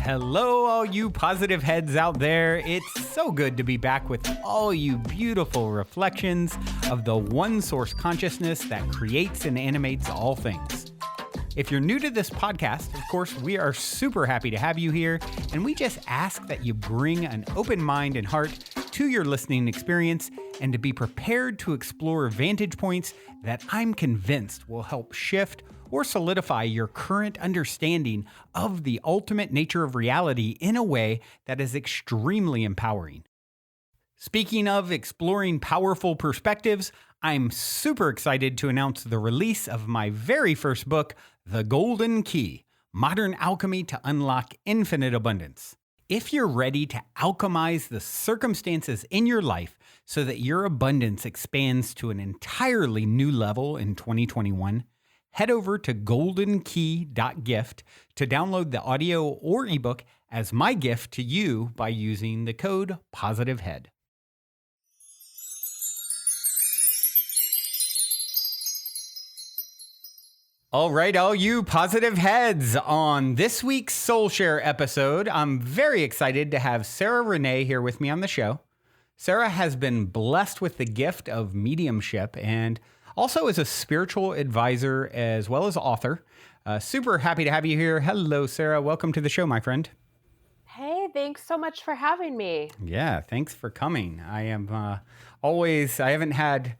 Hello, all you positive heads out there. It's so good to be back with all you beautiful reflections of the one source consciousness that creates and animates all things. If you're new to this podcast, of course, we are super happy to have you here, and we just ask that you bring an open mind and heart to your listening experience and to be prepared to explore vantage points that I'm convinced will help shift or solidify your current understanding of the ultimate nature of reality in a way that is extremely empowering. Speaking of exploring powerful perspectives, I'm super excited to announce the release of my very first book, The Golden Key: Modern Alchemy to Unlock Infinite Abundance. If you're ready to alchemize the circumstances in your life so that your abundance expands to an entirely new level in 2021, head over to goldenkey.gift to download the audio or ebook as my gift to you by using the code POSITIVEHEAD. All right, all you positive heads, on this week's Soul Share episode, I'm very excited to have Sarah Renee here with me on the show. Sarah has been blessed with the gift of mediumship and also is a spiritual advisor as well as author. Super happy to have you here. Hello, Sarah. Welcome to the show, my friend. Hey, thanks so much for having me. Yeah, thanks for coming. I am I haven't had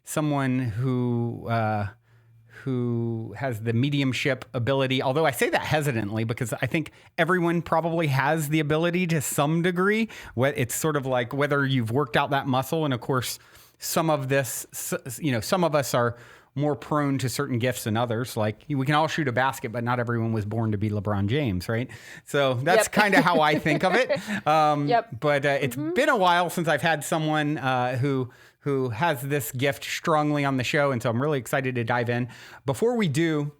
someone who has the mediumship ability, although I say that hesitantly because I think everyone probably has the ability to some degree. It's sort of like whether you've worked out that muscle. And of course, some of us are more prone to certain gifts than others. Like we can all shoot a basket, but not everyone was born to be LeBron James, right? So that's kind of how I think of it. But it's been a while since I've had someone who has this gift strongly on the show. And so I'm really excited to dive in. Before we do,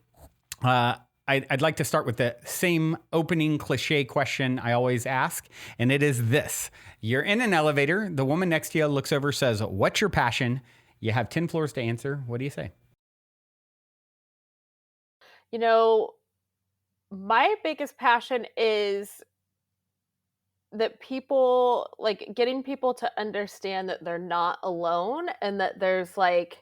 I'd like to start with the same opening cliche question I always ask. And it is this: you're in an elevator. The woman next to you looks over, says, "What's your passion?" You have 10 floors to answer. What do you say? You know, my biggest passion is that people, like, getting people to understand that they're not alone and that there's like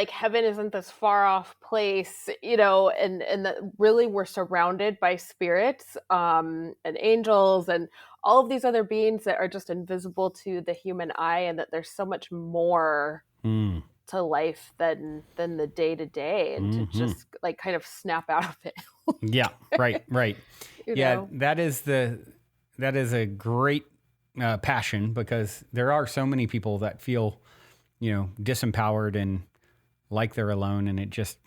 heaven isn't this far off place, and that really we're surrounded by spirits, and angels and all of these other beings that are just invisible to the human eye, and that there's so much more to life than the day to day, and to just like kind of snap out of it. Yeah, right. That is a great passion, because there are so many people that feel, disempowered and like they're alone. And it just,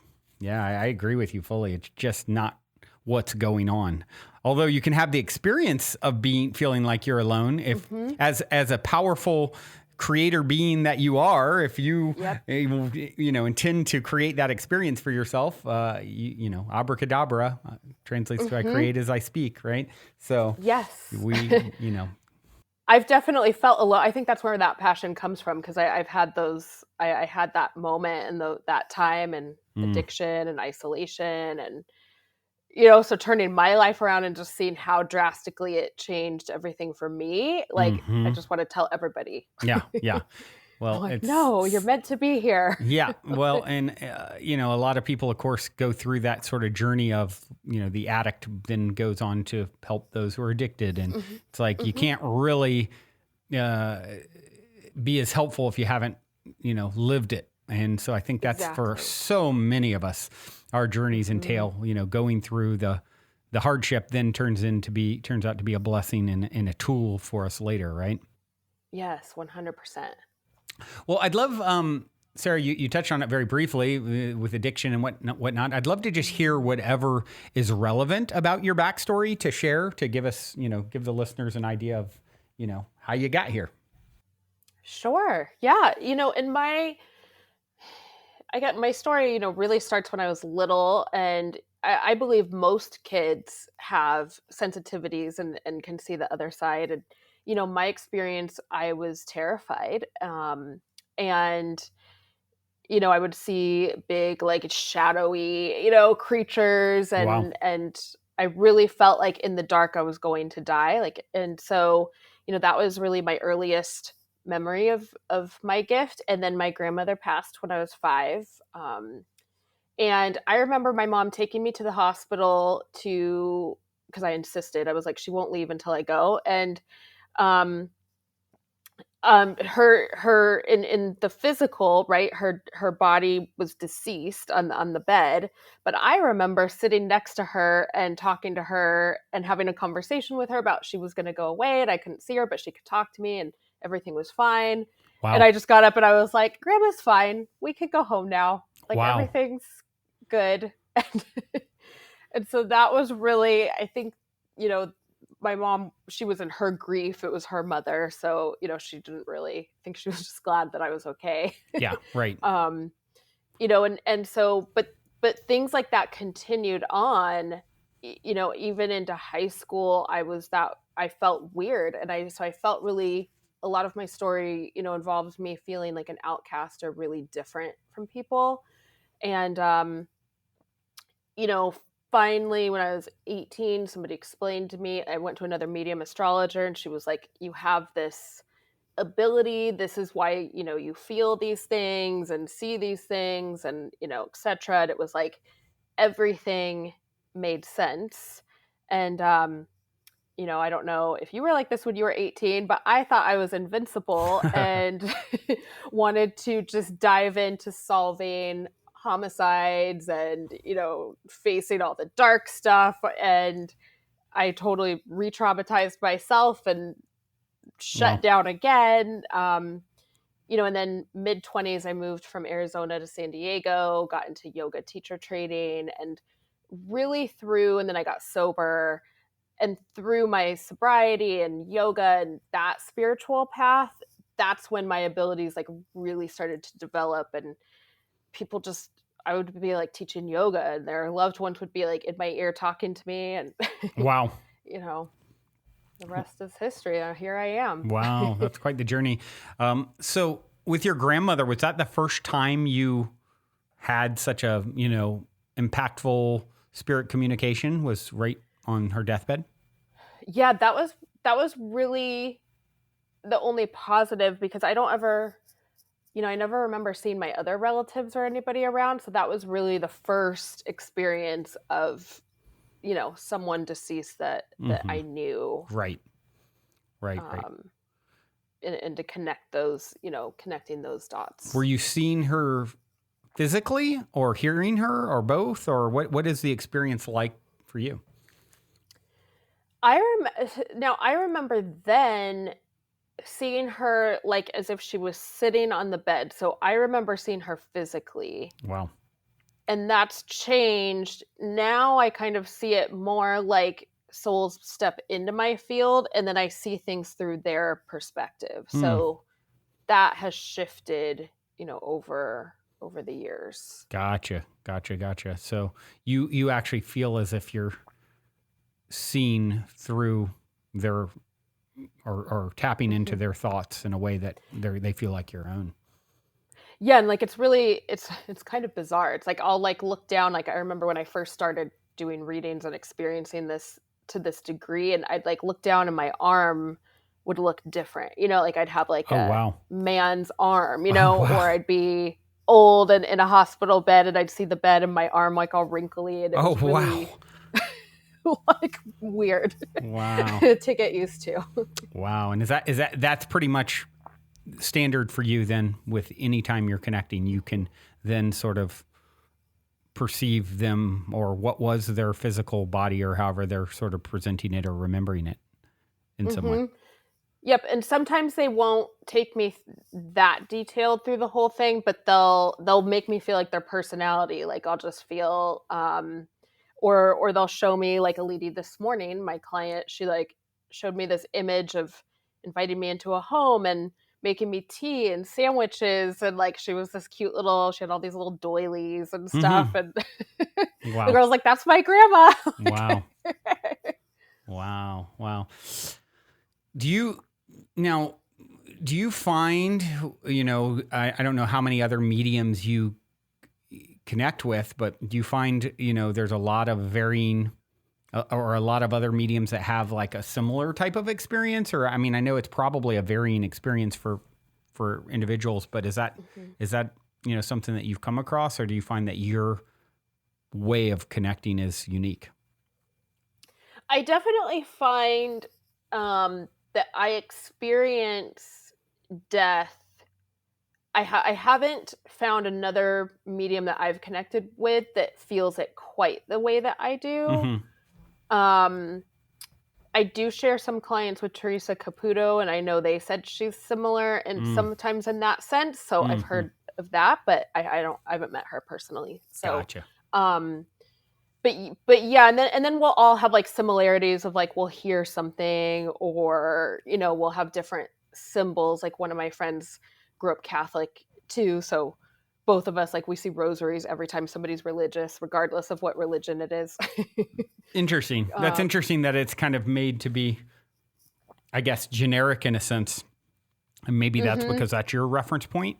I agree with you fully. It's just not what's going on. Although you can have the experience of feeling like you're alone if as a powerful creator being that you are, if you, intend to create that experience for yourself, abracadabra translates to I create as I speak, right? So yes, I've definitely felt alone. I think that's where that passion comes from, because I've had those, I had that moment and that time and addiction and isolation, and, so turning my life around and just seeing how drastically it changed everything for me. Like, I just want to tell everybody. Yeah. Well, like, no, you're meant to be here. Yeah. Well, and, a lot of people, of course, go through that sort of journey of, the addict then goes on to help those who are addicted. And it's like, you can't really be as helpful if you haven't, lived it. And so I think that's for so many of us, our journeys entail, going through the hardship then turns out to be a blessing and a tool for us later, right? Yes, 100%. Well, I'd love, Sarah, you touched on it very briefly with addiction and whatnot. I'd love to just hear whatever is relevant about your backstory to share, to give us, give the listeners an idea of, how you got here. Sure. Yeah. My story, really starts when I was little, and I believe most kids have sensitivities and can see the other side. And, my experience, I was terrified. And, I would see big, like shadowy, creatures, and, Wow. and I really felt like in the dark I was going to die. Like, and so, that was really my earliest memory of my gift. And then my grandmother passed when I was 5. And I remember my mom taking me to the hospital because I insisted. I was like, she won't leave until I go. And um, her in the physical, right, her body was deceased on the bed, but I remember sitting next to her and talking to her and having a conversation with her about she was going to go away and I couldn't see her but she could talk to me and everything was fine. And Wow. I just got up and I was like, grandma's fine, we could go home now, like Wow. everything's good. And so that was really, I think, my mom, she was in her grief. It was her mother. So, she didn't really think, she was just glad that I was okay. Yeah, right. And so, but things like that continued on, even into high school. I felt weird. And I felt really, a lot of my story, involves me feeling like an outcast or really different from people. And, finally, when I was 18, somebody explained to me, I went to another medium astrologer and she was like, you have this ability. This is why, you feel these things and see these things and, et cetera. And it was like, everything made sense. And, I don't know if you were like this when you were 18, but I thought I was invincible and wanted to just dive into solving homicides and, facing all the dark stuff. And I totally re-traumatized myself and shut down again. And then mid-20s, I moved from Arizona to San Diego, got into yoga teacher training and really and then I got sober. And through my sobriety and yoga and that spiritual path, that's when my abilities like really started to develop. And people I would be like teaching yoga and their loved ones would be like in my ear talking to me. And, Wow. The rest is history. Here I am. Wow. That's quite the journey. So with your grandmother, was that the first time you had such a, impactful spirit communication, was right on her deathbed? Yeah, that was really the only positive, because I don't ever, I never remember seeing my other relatives or anybody around. So that was really the first experience of, someone deceased that I knew. Right. And to connect those, connecting those dots. Were you seeing her physically or hearing her or both? Or what is the experience like for you? I remember then seeing her like as if she was sitting on the bed. So I remember seeing her physically. Wow. And that's changed. Now I kind of see it more like souls step into my field and then I see things through their perspective. So that has shifted, over the years. Gotcha. So you actually feel as if you're seen through their or tapping into their thoughts in a way that they feel like your own. Yeah, and like it's kind of bizarre. It's like I'll like look down, like I remember when I first started doing readings and experiencing this to this degree, and I'd like look down and my arm would look different. Like I'd have like a man's arm, or I'd be old and in a hospital bed and I'd see the bed and my arm like all wrinkly and it was really like weird. Wow. To get used to. Wow. And that's pretty much standard for you then. With any time you're connecting, you can then sort of perceive them or what was their physical body or however they're sort of presenting it or remembering it in some way. Yep. And sometimes they won't take me that detailed through the whole thing, but they'll make me feel like their personality. Like I'll just feel, or they'll show me like a lady this morning, my client, she like showed me this image of inviting me into a home and making me tea and sandwiches. And like, she was this cute she had all these little doilies and stuff. And wow. The girl's like, that's my grandma. Wow. Do you find, I don't know how many other mediums you connect with, but do you find, there's a lot of varying or a lot of other mediums that have like a similar type of experience? Or I mean, I know it's probably a varying experience for individuals, but is that something that you've come across, or do you find that your way of connecting is unique? I definitely find that I experience death. I haven't found another medium that I've connected with that feels it quite the way that I do. Um, I do share some clients with Teresa Caputo, and I know they said she's similar, and sometimes in that sense. So I've heard of that, but I haven't met her personally. So, Gotcha. but yeah, and then we'll all have like similarities of like we'll hear something, or we'll have different symbols. Like one of my friends grew up Catholic too, so both of us, like, we see rosaries every time somebody's religious, regardless of what religion it is. Interesting. That's interesting that it's kind of made to be, I guess, generic in a sense. And maybe that's because that's your reference point,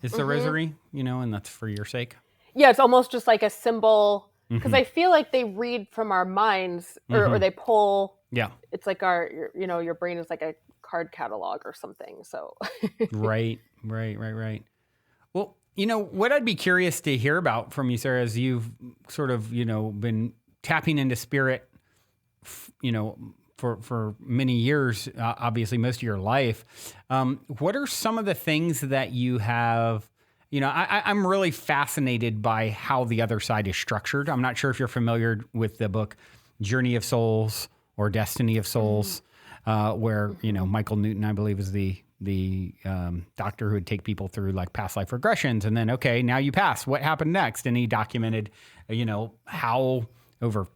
is the rosary, and that's for your sake. Yeah, it's almost just like a symbol, because I feel like they read from our minds, or they pull. Yeah. It's like your brain is like a card catalog or something. So. Right. Well, what I'd be curious to hear about from you, Sarah, is you've sort of, been tapping into spirit, for many years, obviously most of your life. What are some of the things that you have? I'm really fascinated by how the other side is structured. I'm not sure if you're familiar with the book Journey of Souls or Destiny of Souls, where, Michael Newton, I believe, is the doctor who would take people through like past life regressions. And then, okay, now you pass. What happened next? And he documented, how over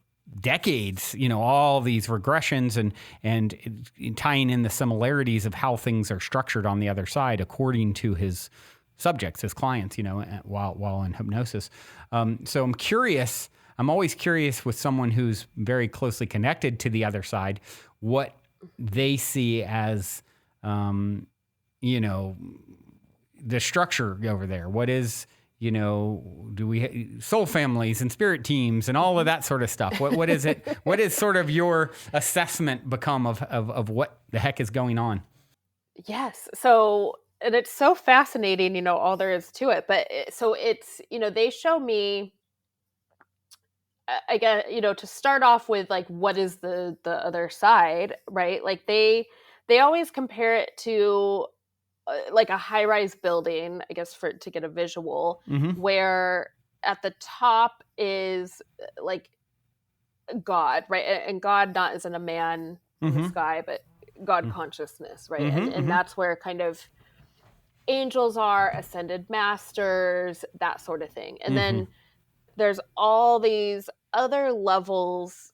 decades, all these regressions and tying in the similarities of how things are structured on the other side, according to his subjects, his clients, while in hypnosis. So I'm curious. I'm always curious with someone who's very closely connected to the other side, what they see as, the structure over there. What is, do we soul families and spirit teams and all of that sort of stuff? What is it? What is sort of your assessment become of what the heck is going on? Yes. So, and it's so fascinating, all there is to it. But so it's, they show me, I guess, to start off with, like, what is the other side, right? Like they always compare it to like a high-rise building, I guess, to get a visual, where at the top is like God, right? And God not isn't a man in the sky, but God consciousness, right? And that's where kind of angels are, ascended masters, that sort of thing. And then there's all these other levels,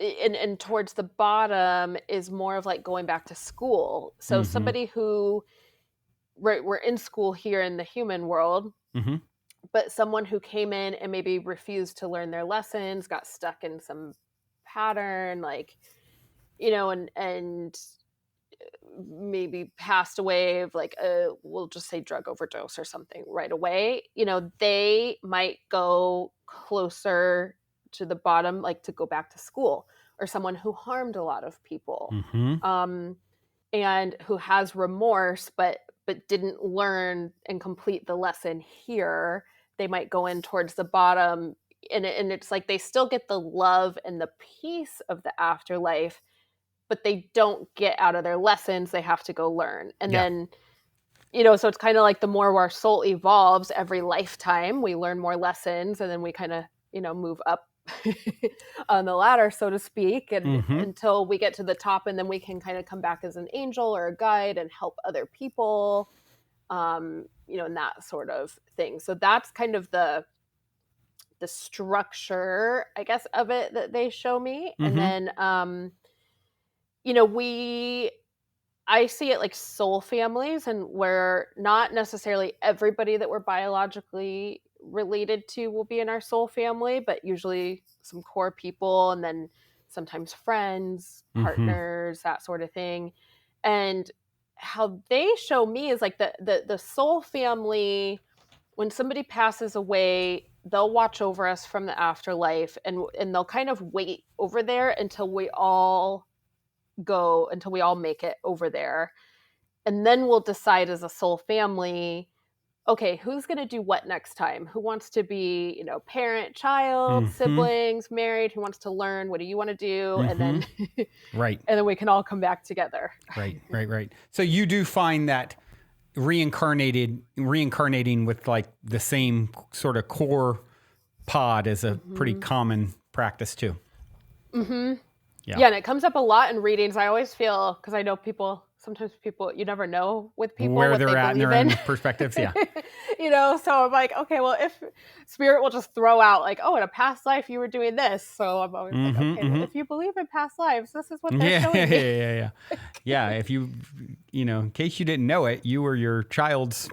and towards the bottom is more of like going back to school. So somebody who, right, we're in school here in the human world, but someone who came in and maybe refused to learn their lessons, got stuck in some pattern, like, and maybe passed away of like we'll just say drug overdose or something right away, they might go closer to the bottom, like to go back to school, or someone who harmed a lot of people, and who has remorse, but didn't learn and complete the lesson here. They might go in towards the bottom, and it's like they still get the love and the peace of the afterlife, but they don't get out of their lessons. They have to go learn. And then, so it's kind of like the more our soul evolves every lifetime, we learn more lessons, and then we kind of, move up on the ladder, so to speak, and until we get to the top, and then we can kind of come back as an angel or a guide and help other people, and that sort of thing. So that's kind of the structure, I guess, of it that they show me. And then, I see it like soul families, and where not necessarily everybody that we're biologically related to will be in our soul family, but usually some core people, and then sometimes friends, partners, that sort of thing. And how they show me is like the soul family, when somebody passes away, they'll watch over us from the afterlife, and they'll kind of wait over there until we all make it over there. And then we'll decide as a soul family, okay, who's going to do what next time? Who wants to be, parent, child, siblings, married? Who wants to learn? What do you want to do? And then, right. And then we can all come back together. Right. So you do find that reincarnating with like the same sort of core pod is a pretty common practice too. Yeah, and it comes up a lot in readings. I always feel, because I know sometimes you never know with people where what they're at in their own perspectives. Yeah. So I'm like, okay, well, if spirit will just throw out like, oh, in a past life you were doing this. So I'm always like, okay, well, if you believe in past lives, this is what they're showing me. Yeah. If you in case you didn't know it, you were your child's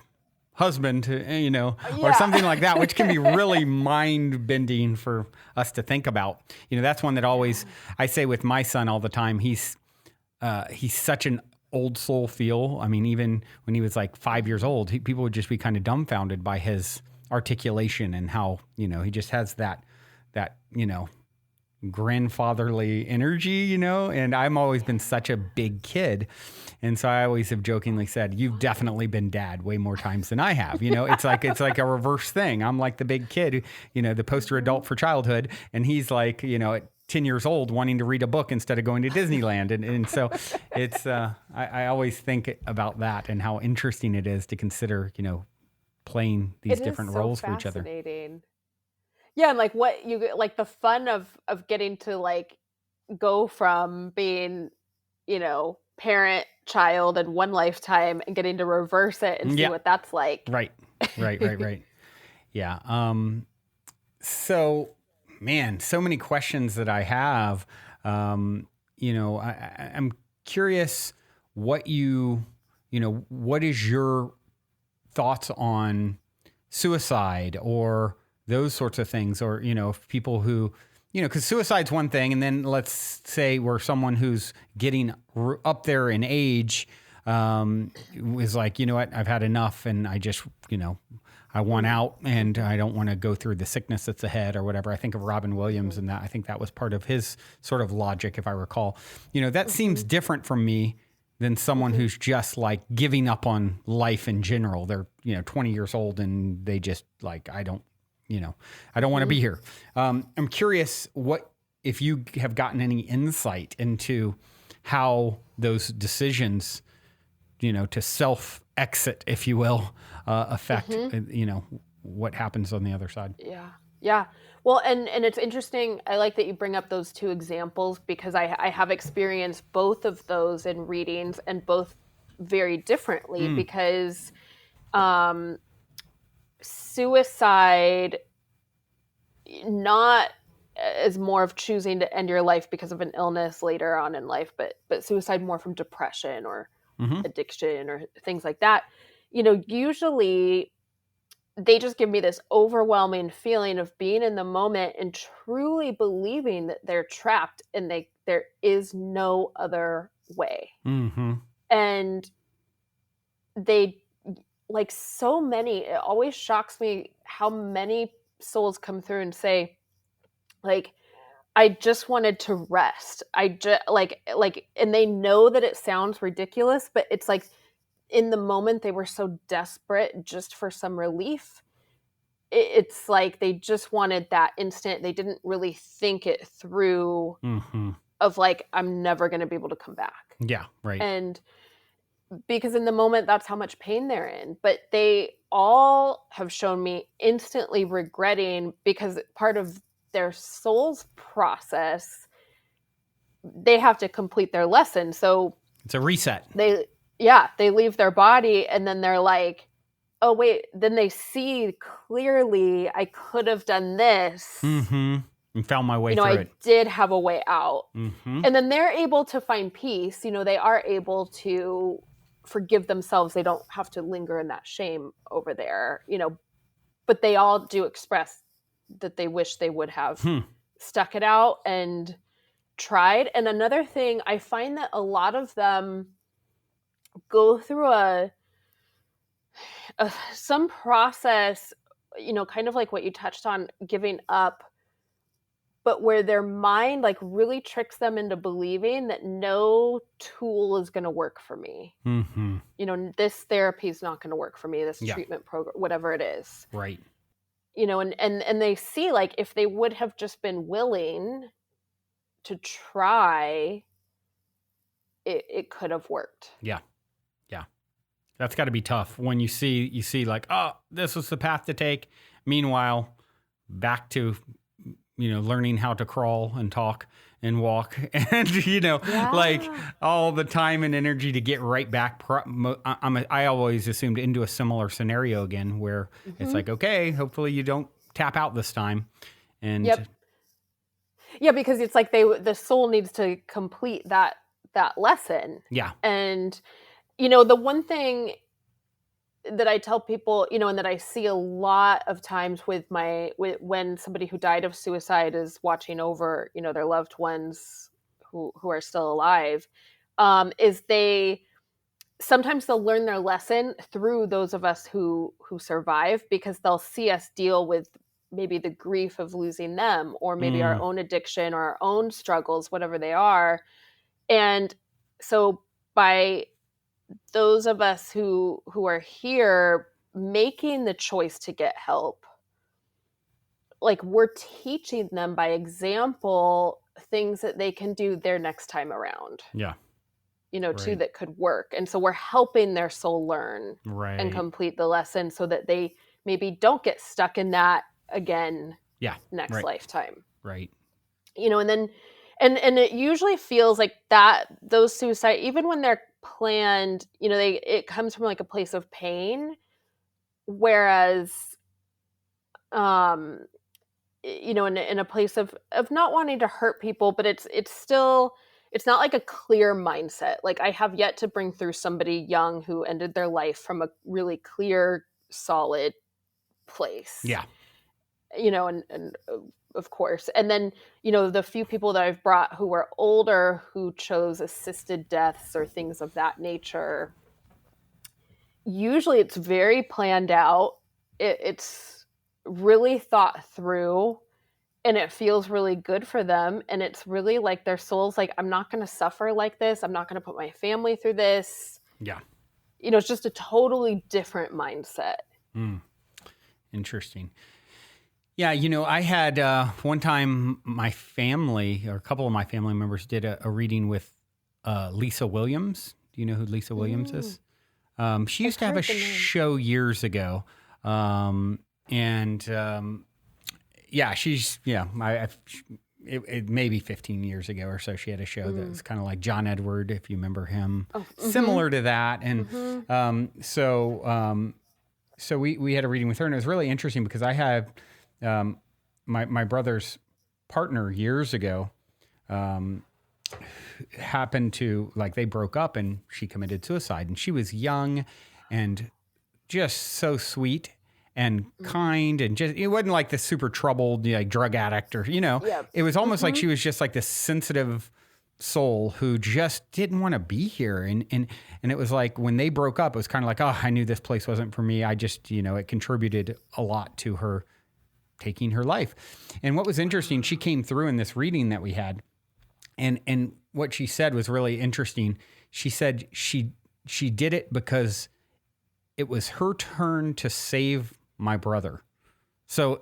husband, or something like that, which can be really mind bending for us to think about. That's one that always, I say with my son all the time, he's such an old soul feel. I mean, even when he was like 5 years old, people would just be kind of dumbfounded by his articulation and how, he just has that, grandfatherly energy, and I've always been such a big kid. And so I always have jokingly said, you've definitely been dad way more times than I have. It's like a reverse thing. I'm like the big kid, the poster adult for childhood. And he's like, at 10 years old wanting to read a book instead of going to Disneyland. And so it's, I always think about that and how interesting it is to consider, playing these different roles for each other. Yeah, and like what you like the fun of getting to like go from being, parent, child in one lifetime and getting to reverse it and see what that's like. Right. Yeah. So man, so many questions that I have. I'm curious what what is your thoughts on suicide or those sorts of things, or, people who, because suicide's one thing. And then let's say we're someone who's getting up there in age, was like, you know what, I've had enough. And I just, I want out and I don't want to go through the sickness that's ahead or whatever. I think of Robin Williams and that, I think that was part of his sort of logic, if I recall. That seems different from me than someone who's just like giving up on life in general. They're, 20 years old and they just like, I don't want to be here. I'm curious if you have gotten any insight into how those decisions, to self-exit, if you will, affect, what happens on the other side. Yeah. Well, and it's interesting. I like that you bring up those two examples because I have experienced both of those in readings and both very differently because suicide not as more of choosing to end your life because of an illness later on in life, but suicide more from depression or addiction or things like that. Usually they just give me this overwhelming feeling of being in the moment and truly believing that they're trapped and there is no other way. And they, like so many, it always shocks me how many souls come through and say, like, I just wanted to rest. I just like, and they know that it sounds ridiculous, but it's like in the moment they were so desperate just for some relief. It's like they just wanted that instant. They didn't really think it through of like, I'm never going to be able to come back. Yeah, right. And because in the moment, that's how much pain they're in. But they all have shown me instantly regretting because part of their soul's process, they have to complete their lesson. So it's a reset. They leave their body and then they're like, oh, wait, then they see clearly I could have done this. And found my way through it. I did have a way out. And then they're able to find peace. They are able to forgive themselves. They don't have to linger in that shame over there, but they all do express that they wish they would have stuck it out and tried. And another thing, I find that a lot of them go through some process kind of like what you touched on, giving up, but where their mind like really tricks them into believing that no tool is going to work for me. Mm-hmm. This therapy is not going to work for me, this Yeah. treatment program, whatever it is. Right. And they see, like, if they would have just been willing to try, it could have worked. Yeah. Yeah. That's got to be tough when you see like, oh, this was the path to take. Meanwhile, back to, learning how to crawl and talk and walk and, like all the time and energy to get right back. I always assumed into a similar scenario again where it's like, okay, hopefully you don't tap out this time. And Yep. Yeah, because it's like the soul needs to complete that lesson. Yeah. And, the one thing that I tell people, and that I see a lot of times when somebody who died of suicide is watching over, their loved ones who are still alive, is sometimes they'll learn their lesson through those of us who survive, because they'll see us deal with maybe the grief of losing them, or maybe our own addiction or our own struggles, whatever they are. And so by those of us who are here making the choice to get help, like, we're teaching them by example things that they can do their next time around. Yeah. Too, that could work. And so we're helping their soul learn and complete the lesson so that they maybe don't get stuck in that again next lifetime. Right. And then and it usually feels like that, those suicide, even when they're planned, it comes from like a place of pain, whereas in a place of not wanting to hurt people, but it's still, it's not like a clear mindset. Like, I have yet to bring through somebody young who ended their life from a really clear, solid place. Yeah. And of course. And then, the few people that I've brought who were older, who chose assisted deaths or things of that nature, usually it's very planned out. It's really thought through, and it feels really good for them. And it's really like their soul's like, I'm not going to suffer like this. I'm not going to put my family through this. Yeah. It's just a totally different mindset. Interesting. Yeah, I had one time my family, or a couple of my family members, did a reading with Lisa Williams. Do you know who Lisa Williams is? She used to have a show years ago. It maybe 15 years ago or so, she had a show that was kind of like John Edward, if you remember him, similar to that. And so we had a reading with her, and it was really interesting because I had my brother's partner years ago happened to, like, they broke up and she committed suicide, and she was young and just so sweet and kind, and just, it wasn't like the super troubled, like, drug addict or, it was almost like she was just like this sensitive soul who just didn't want to be here. And it was like, when they broke up, it was kind of like, oh, I knew this place wasn't for me. I just, it contributed a lot to her taking her life. And what was interesting, she came through in this reading that we had, and what she said was really interesting. She said she did it because it was her turn to save my brother. So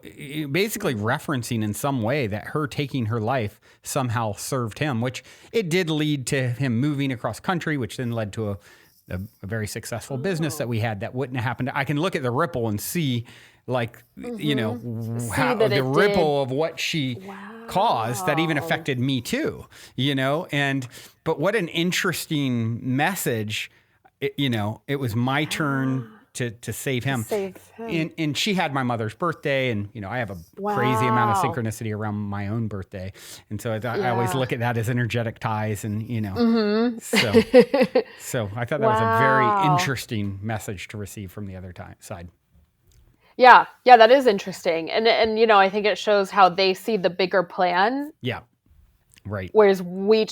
basically referencing in some way that her taking her life somehow served him, which it did lead to him moving across country, which then led to a very successful business that we had that wouldn't have happened. I can look at the ripple and see, like, how the ripple of what she caused that even affected me too, but what an interesting message. It was my turn to save him. And she had my mother's birthday, and I have a crazy amount of synchronicity around my own birthday, and so I always look at that as energetic ties, and so I thought that was a very interesting message to receive from the other side. Yeah, that is interesting, and I think it shows how they see the bigger plan. Yeah, right. Whereas we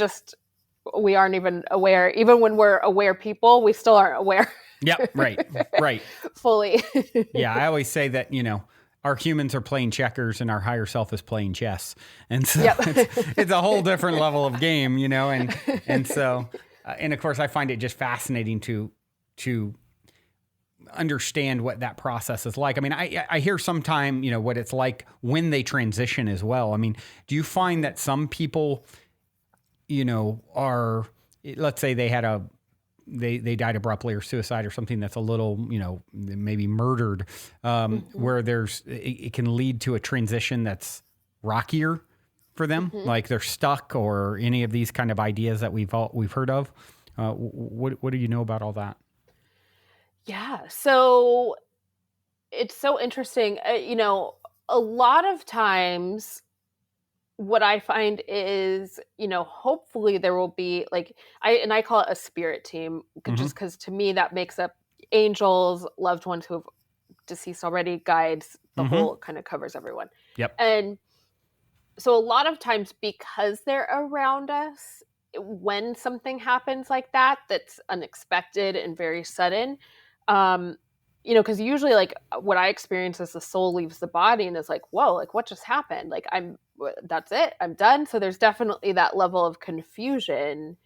aren't even aware. Even when we're aware people, we still aren't aware. Yeah, right. Fully. Yeah, I always say that, our humans are playing checkers and our higher self is playing chess. And so Yep. it's a whole different level of game, and so, and of course I find it just fascinating to understand what that process is like. I mean, I hear sometime, what it's like when they transition as well. I mean, do you find that some people, let's say they had they died abruptly or suicide or something that's a little, maybe murdered, where it can lead to a transition that's rockier for them, like they're stuck, or any of these kind of ideas that we've heard of. What do you know about all that? Yeah. So it's so interesting. A lot of times what I find is, hopefully there will be I call it a spirit team, Mm-hmm. just because to me that makes up angels, loved ones who have deceased already, guides, the Mm-hmm. whole kind of covers everyone. Yep. And so a lot of times, because they're around us, when something happens like that, that's unexpected and very sudden, um, because usually like what I experience is the soul leaves the body and is like, whoa, like what just happened? Like that's it, I'm done. So there's definitely that level of confusion.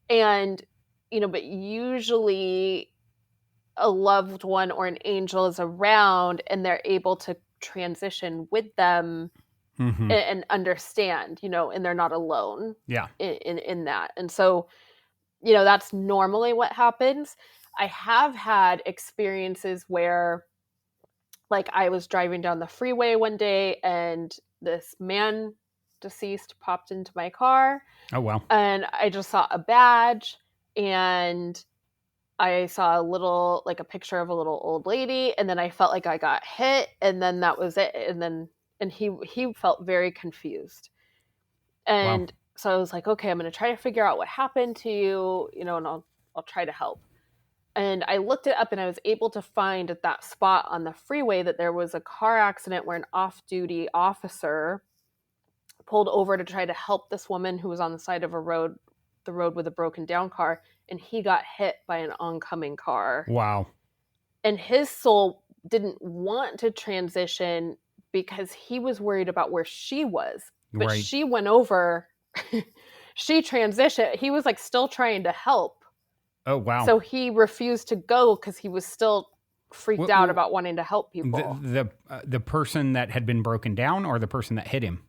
And, but usually a loved one or an angel is around and they're able to transition with them Mm-hmm. and understand, and they're not alone Yeah. in that. And so, that's normally what happens. I have had experiences where, like, I was driving down the freeway one day and this man, deceased, popped into my car, Oh, wow. and I just saw a badge, and I saw a picture of a little old lady, and then I felt like I got hit, and then that was it. And he felt very confused. Wow. And so I was like, okay, I'm going to try to figure out what happened to you, and I'll try to help. And I looked it up, and I was able to find at that spot on the freeway that there was a car accident where an off-duty officer pulled over to try to help this woman who was on the side of the road with a broken down car, and he got hit by an oncoming car. Wow. And his soul didn't want to transition because he was worried about where she was. But Right. she went over, she transitioned. He was like still trying to help. Oh, wow. So he refused to go because he was still freaked out about wanting to help people. The person that had been broken down, or the person that hit him?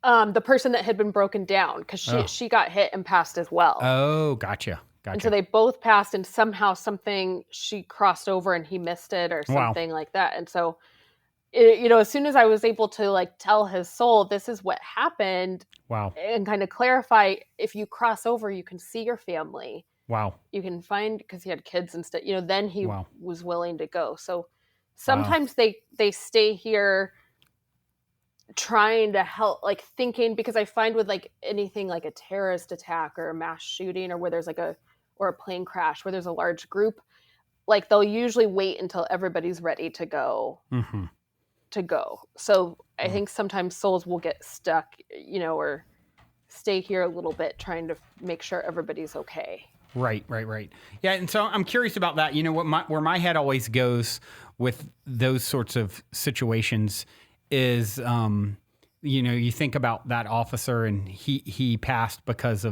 The person that had been broken down, because she got hit and passed as well. Oh, gotcha. And so they both passed, and somehow she crossed over and he missed it or something like that. And so, as soon as I was able to like tell his soul, this is what happened. Wow. And kind of clarify, if you cross over, you can see your family. Wow. You can find, because he had kids and stuff, then he Wow. was willing to go. So sometimes they stay here trying to help, like thinking, because I find with like anything like a terrorist attack or a mass shooting, or where there's like a plane crash where there's a large group, like they'll usually wait until everybody's ready to go. Mm-hmm. So I think sometimes souls will get stuck, or stay here a little bit trying to make sure everybody's okay. Right. Yeah, and so I'm curious about that. Where my head always goes with those sorts of situations is, you think about that officer, and he passed because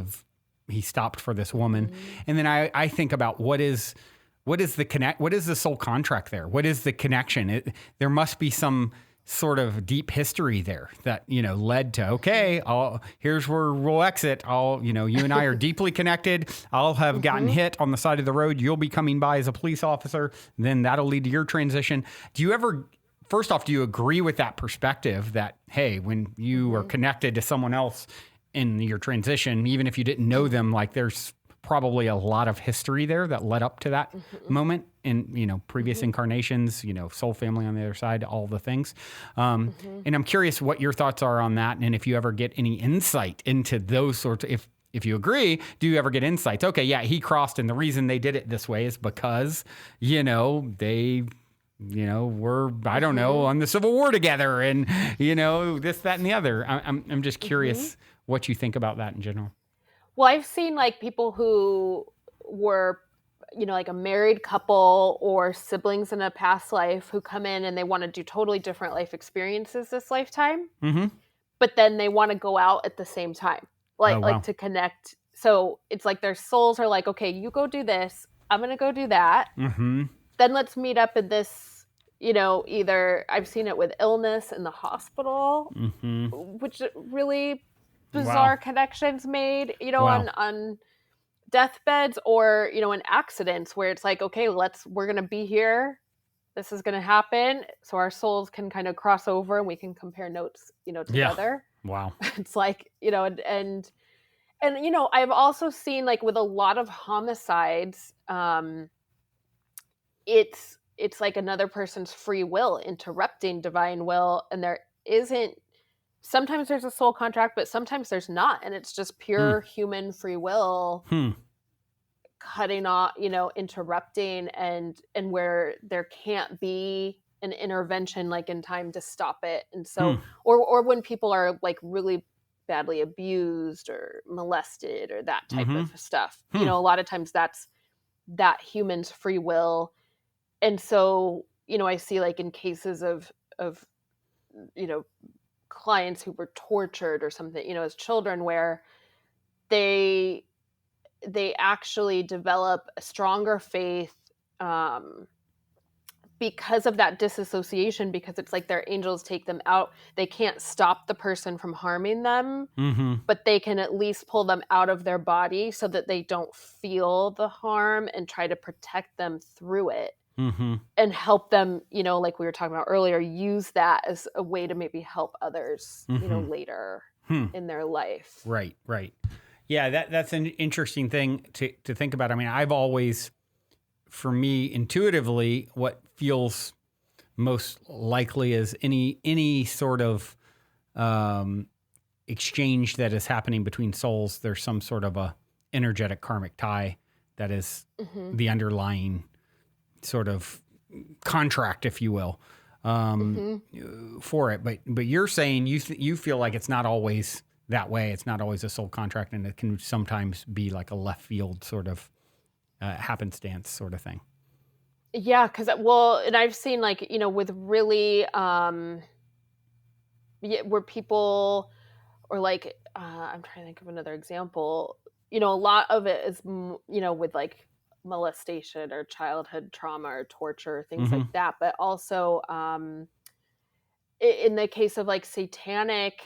he stopped for this woman, and then I think about what is the soul contract there? What is the connection? There must be some sort of deep history there that, led to, okay, here's where we'll exit. You and I are deeply connected. I'll have gotten hit on the side of the road. You'll be coming by as a police officer. Then that'll lead to your transition. First off, do you agree with that perspective that, hey, when you are connected to someone else in your transition, even if you didn't know them, like there's probably a lot of history there that led up to that moment in, previous incarnations, soul family on the other side, all the things. And I'm curious what your thoughts are on that. And if you ever get any insight into those sorts of, if you agree, do you ever get insights? Okay, yeah, he crossed, and the reason they did it this way is because, they we're, I don't know, on the Civil War together, and, this, that, and the other. I'm just curious what you think about that in general. Well, I've seen like people who were, like a married couple or siblings in a past life who come in and they want to do totally different life experiences this lifetime, but then they want to go out at the same time, Oh, wow. like to connect. So it's like their souls are like, okay, you go do this, I'm going to go do that. Then let's meet up in this, either I've seen it with illness in the hospital, which really bizarre connections made, on deathbeds, or, in accidents where it's like, okay, we're going to be here. This is going to happen. So our souls can kind of cross over and we can compare notes, together. Yeah. Wow. It's like, and I've also seen, like, with a lot of homicides, it's like another person's free will interrupting divine will, and sometimes there's a soul contract, but sometimes there's not, and it's just pure human free will cutting off, interrupting, and where there can't be an intervention, like, in time to stop it. And so or when people are, like, really badly abused or molested or that type of stuff, a lot of times that's that human's free will. And so, I see, like, in cases of clients who were tortured or something, as children, where they actually develop a stronger faith, because of that disassociation, because it's like their angels take them out. They can't stop the person from harming them, but they can at least pull them out of their body so that they don't feel the harm and try to protect them through it. And help them, like we were talking about earlier, use that as a way to maybe help others, later in their life. Right. Yeah, that's an interesting thing to think about. I mean, I've always, for me, intuitively, what feels most likely is any sort of exchange that is happening between souls. There's some sort of a energetic karmic tie that is the underlying sort of contract, if you will, for it. But you're saying you feel like it's not always that way. It's not always a soul contract, and it can sometimes be like a left field sort of happenstance sort of thing. Yeah, and I've seen, like, with really where people, or like I'm trying to think of another example. A lot of it is with, like, molestation or childhood trauma or torture, things like that, but also in the case of, like, satanic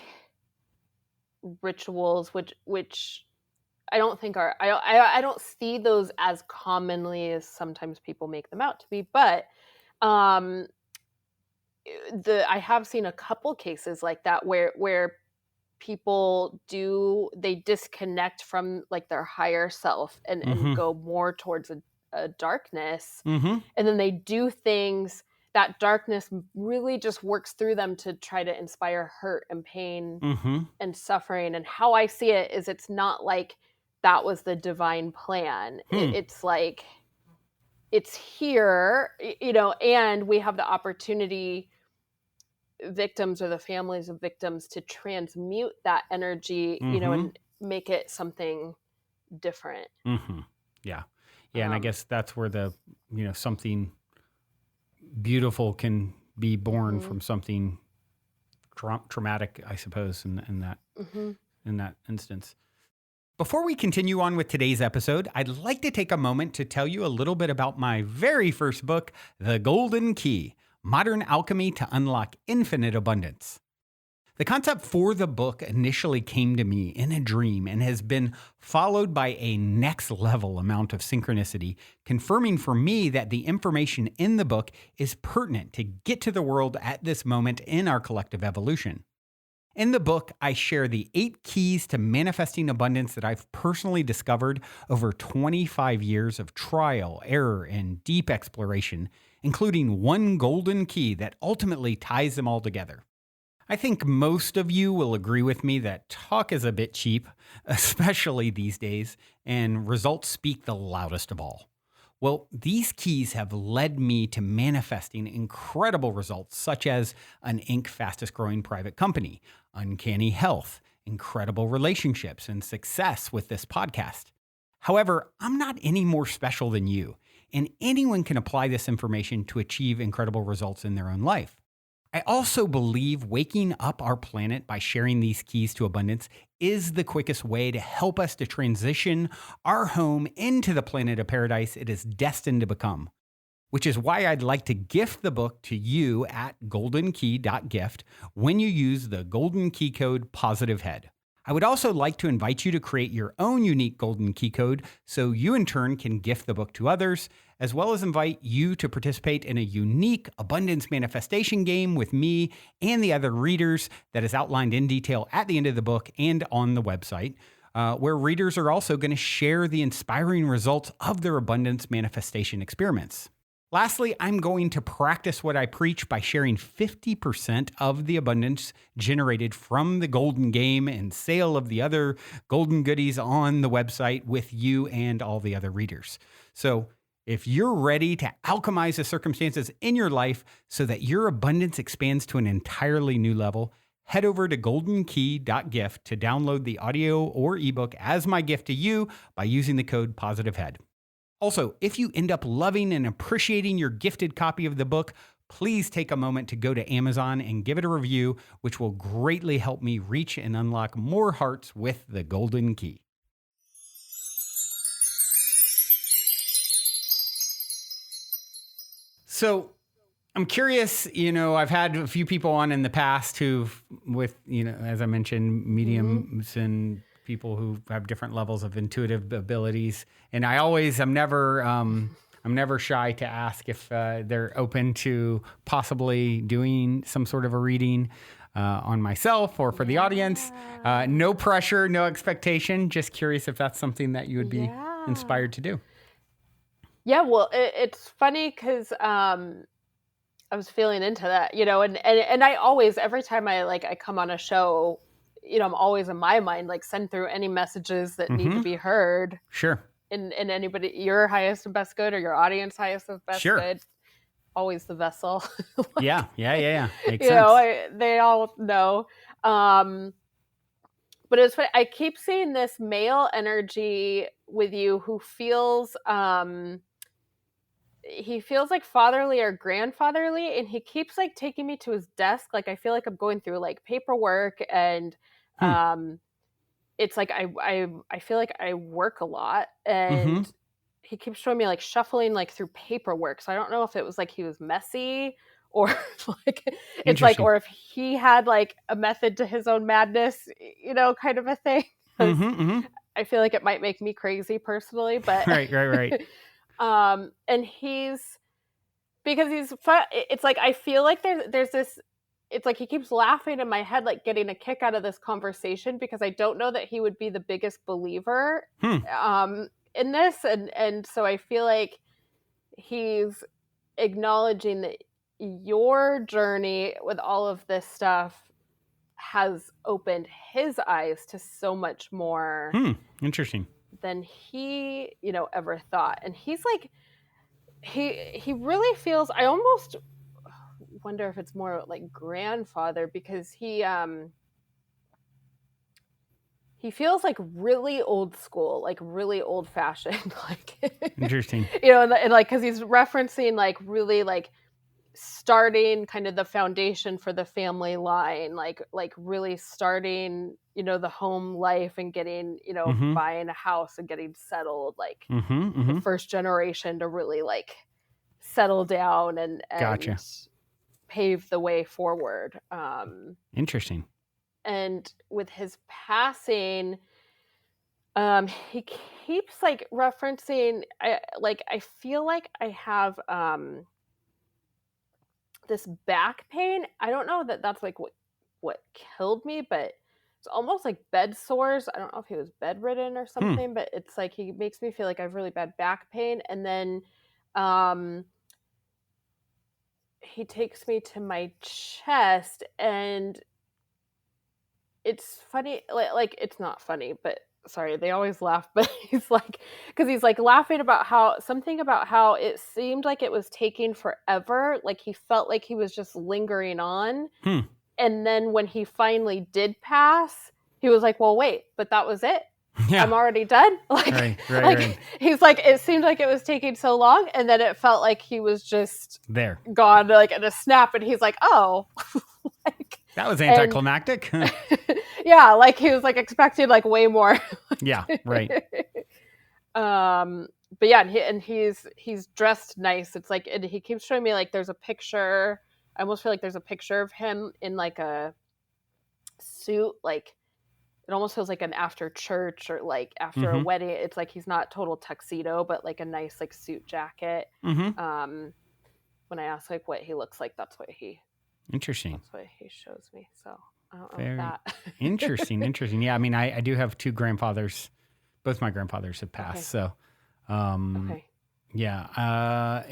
rituals, which I don't think I don't see those as commonly as sometimes people make them out to be, but I have seen a couple cases like that where people they disconnect from, like, their higher self and go more towards a darkness, and then they do things that darkness really just works through them to try to inspire hurt and pain and suffering. And how I see it is, it's not like that was the divine plan. It's like, it's here, and we have the opportunity, victims or the families of victims, to transmute that energy, and make it something different. Yeah. And I guess that's where the, something beautiful can be born from something traumatic, I suppose, in that instance. Before we continue on with today's episode, I'd like to take a moment to tell you a little bit about my very first book, The Golden Key: Modern Alchemy to Unlock Infinite Abundance. The concept for the book initially came to me in a dream and has been followed by a next level amount of synchronicity, confirming for me that the information in the book is pertinent to get to the world at this moment in our collective evolution. In the book, I share the 8 keys to manifesting abundance that I've personally discovered over 25 years of trial, error, and deep exploration, including one golden key that ultimately ties them all together. I think most of you will agree with me that talk is a bit cheap, especially these days, and results speak the loudest of all. Well, these keys have led me to manifesting incredible results, such as an Inc. fastest growing private company, uncanny health, incredible relationships, and success with this podcast. However, I'm not any more special than you, and anyone can apply this information to achieve incredible results in their own life. I also believe waking up our planet by sharing these keys to abundance is the quickest way to help us to transition our home into the planet of paradise it is destined to become. Which is why I'd like to gift the book to you at goldenkey.gift when you use the golden key code POSITIVEHEAD. I would also like to invite you to create your own unique golden key code so you in turn can gift the book to others, as well as invite you to participate in a unique abundance manifestation game with me and the other readers that is outlined in detail at the end of the book and on the website, where readers are also going to share the inspiring results of their abundance manifestation experiments. Lastly, I'm going to practice what I preach by sharing 50% of the abundance generated from the golden game and sale of the other golden goodies on the website with you and all the other readers. So if you're ready to alchemize the circumstances in your life so that your abundance expands to an entirely new level, head over to goldenkey.gift to download the audio or ebook as my gift to you by using the code POSITIVEHEAD. Also, if you end up loving and appreciating your gifted copy of the book, please take a moment to go to Amazon and give it a review, which will greatly help me reach and unlock more hearts with the golden key. So I'm curious, I've had a few people on in the past as I mentioned, mediums and people who have different levels of intuitive abilities. And I'm never shy to ask if they're open to possibly doing some sort of a reading on myself or for the audience. No pressure, no expectation. Just curious if that's something that you would be inspired to do. Yeah, well, it's funny because I was feeling into that, and I always, every time I come on a show, I'm always in my mind, send through any messages that need to be heard. Sure. And anybody, your highest and best good or your audience highest and best good, always the vessel. Yeah. Makes sense. They all know. But it's funny, I keep seeing this male energy with you who feels, he feels like fatherly or grandfatherly, and he keeps taking me to his desk. I feel like I'm going through paperwork, and it's I feel like I work a lot, and he keeps showing me shuffling through paperwork. So I don't know if it was he was messy or it's or if he had a method to his own madness, kind of a thing. I feel like it might make me crazy personally, but right. And because he's fun. It's I feel like there's this, it's he keeps laughing in my head, getting a kick out of this conversation, because I don't know that he would be the biggest believer in this. And so I feel like he's acknowledging that your journey with all of this stuff has opened his eyes to so much more interesting than he, ever thought. And he's he really feels, I almost wonder if it's more grandfather, because he feels really old school, really old fashioned, interesting. And because he's referencing really starting kind of the foundation for the family line, really starting, the home life and getting, buying a house and getting settled, the first generation to really settle down and Gotcha. pave the way forward. Interesting. And with his passing, he keeps referencing, I feel like I have this back pain. I don't know that that's what killed me, but it's almost like bed sores. I don't know if he was bedridden or something, but it's he makes me feel like I have really bad back pain. And then he takes me to my chest, and it's funny, it's not funny, but sorry, they always laugh, but he's because he's laughing about how it seemed like it was taking forever. He felt like he was just lingering on. And then when he finally did pass, he was well, wait, but that was it. Yeah. I'm already done. Right. He's like, it seemed like it was taking so long, and then it felt like he was just there gone, like in a snap, and he's like, oh. That was anticlimactic. Yeah, like he was like expecting like way more. Yeah, right. But yeah, and he's dressed nice. It's like, and he keeps showing me like there's a picture. I almost feel like there's a picture of him in like a suit, like it almost feels like an after church or like after a wedding. It's like he's not total tuxedo, but like a nice like suit jacket. When I ask like what he looks like, that's what he shows me. So I don't know that. Interesting. Yeah, I mean, I do have two grandfathers. Both my grandfathers have passed. Okay. So, yeah.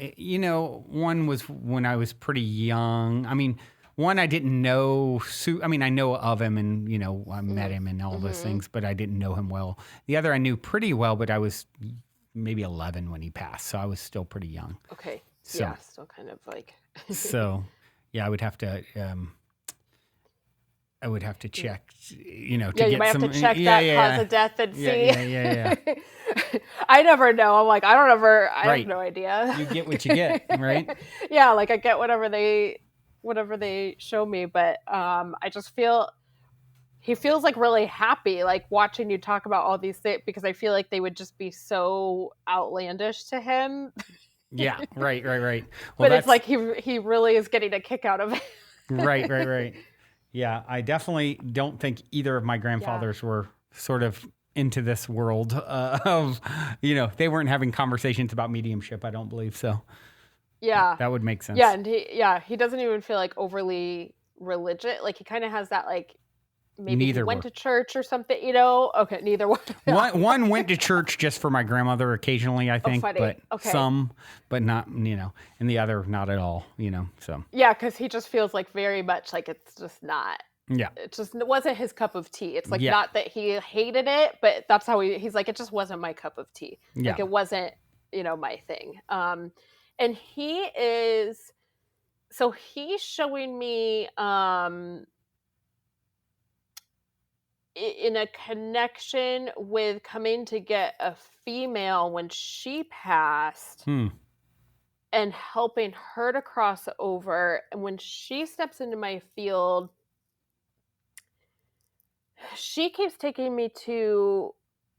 One was when I was pretty young. I mean, one I didn't know. I mean, I know of him, and I met him and all those things, but I didn't know him well. The other I knew pretty well, but I was maybe 11 when he passed, so I was still pretty young. Okay. So, yeah, still kind of like. So, yeah, I would have to. I would have to check, to you get might have some, to check that cause of death and see. Yeah. I never know. I'm like, I have no idea. You get what you get, right? Yeah, like I get whatever they show me, but I just feel he feels like really happy, like watching you talk about all these things, because I feel like they would just be so outlandish to him. Yeah, right. Well, but it's like he really is getting a kick out of it. Right. Yeah, I definitely don't think either of my grandfathers were sort of into this world of, they weren't having conversations about mediumship, I don't believe so. Yeah. That would make sense. Yeah, and he doesn't even feel like overly religious. Like he kind of has that like maybe neither he went to church or something, Okay, neither one. One went to church just for my grandmother occasionally, I think, but some, but not, and the other not at all, so. Yeah, because he just feels like very much like it's just not. Yeah. It wasn't his cup of tea. It's like not that he hated it, but that's how he's like, it just wasn't my cup of tea. Yeah. Like it wasn't, my thing. And he's showing me, in a connection with coming to get a female when she passed and helping her to cross over. And when she steps into my field, she keeps taking me to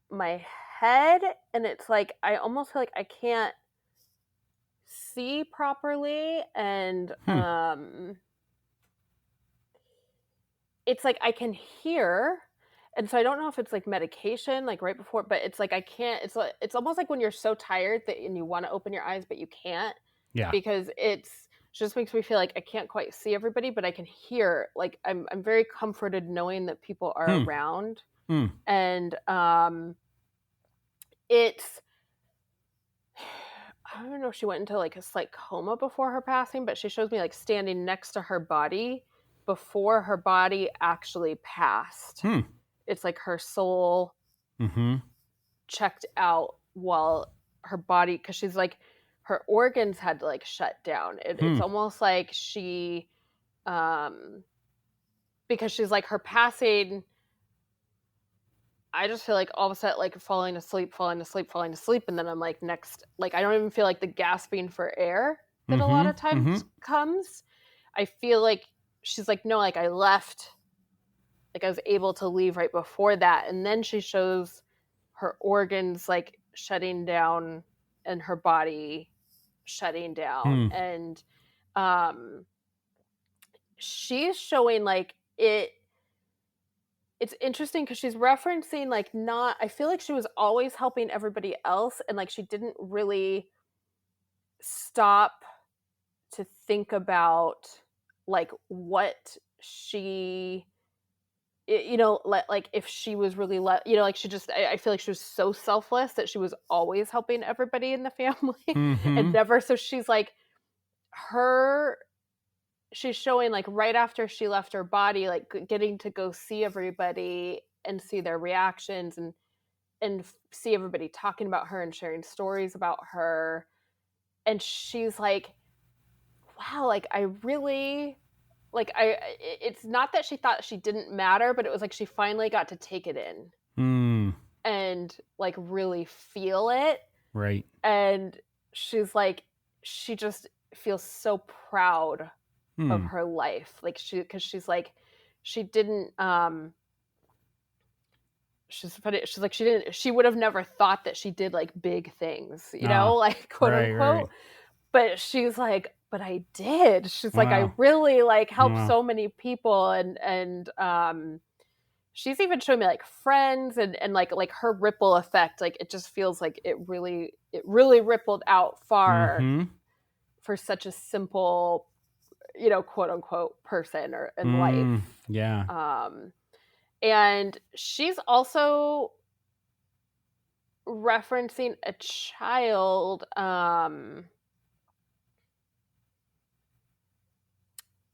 my head, and it's like I almost feel like I can't see properly, and it's like I can hear. And so I don't know if it's like medication, like right before, but it's like I can't. It's almost like when you're so tired and you want to open your eyes, but you can't. Yeah. Because it just makes me feel like I can't quite see everybody, but I can hear. Like I'm very comforted knowing that people are around. And it's. I don't know if she went into like a slight coma before her passing, but she shows me like standing next to her body before her body actually passed. It's like her soul checked out while her body, because she's like, her organs had to like shut down. It's almost like she, because she's like, her passing, I just feel like all of a sudden like falling asleep. And then I'm like next, like I don't even feel like the gasping for air that a lot of times comes. I feel like she's like, no, like I left. Like I was able to leave right before that. And then she shows her organs like shutting down and her body shutting down. And she's showing like it's interesting because she's referencing like I feel like she was always helping everybody else, and like she didn't really stop to think about like what she, like if she was really, like she just, I feel like she was so selfless that she was always helping everybody in the family and never. So she's like, she's showing like right after she left her body, like getting to go see everybody and see their reactions and see everybody talking about her and sharing stories about her. And she's like, wow, like I really, like it's not that she thought she didn't matter, but it was like she finally got to take it in. and like really feel it. Right. And she's like, she just feels so proud of her life. Like because she's like, she didn't, she's funny. She's like, she would have never thought that she did like big things, like quote right, unquote. right. But she's like, but I did. She's like, I Wow. really like helped Wow. so many people. And she's even showing me like friends and like her ripple effect. Like it just feels like it really rippled out far for such a simple, quote unquote person or in life. Yeah. And she's also referencing a child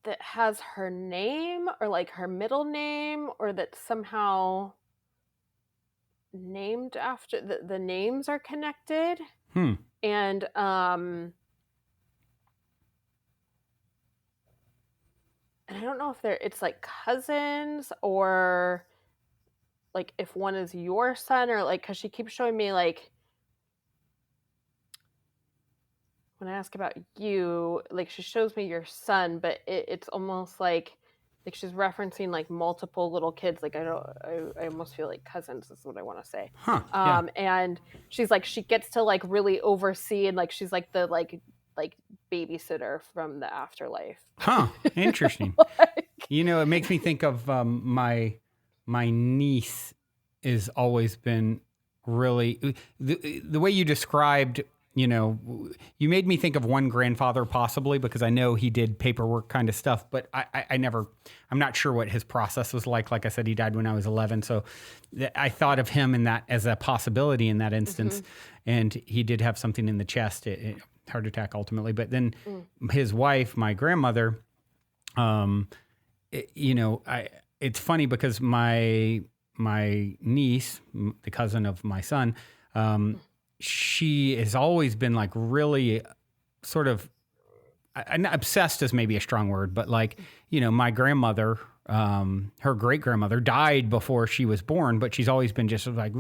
that has her name or like her middle name, or that's somehow named after the names are connected. And and I don't know if it's like cousins, or like if one is your son, or like, because she keeps showing me like, when I ask about you, like she shows me your son, but it's almost like she's referencing like multiple little kids. Like I almost feel like cousins is what I want to say. Yeah. And she's like, she gets to like really oversee, and like she's like the like babysitter from the afterlife. Interesting. It makes me think of my niece has always been really the way you described. You made me think of one grandfather possibly, because I know he did paperwork kind of stuff, but I'm not sure what his process was like. Like I said, he died when I was 11. So I thought of him in that as a possibility in that instance. And he did have something in the chest, heart attack ultimately. But then his wife, my grandmother, it's funny because my niece, the cousin of my son, she has always been like really sort of, obsessed is maybe a strong word, but like, my grandmother, her great grandmother died before she was born, but she's always been just like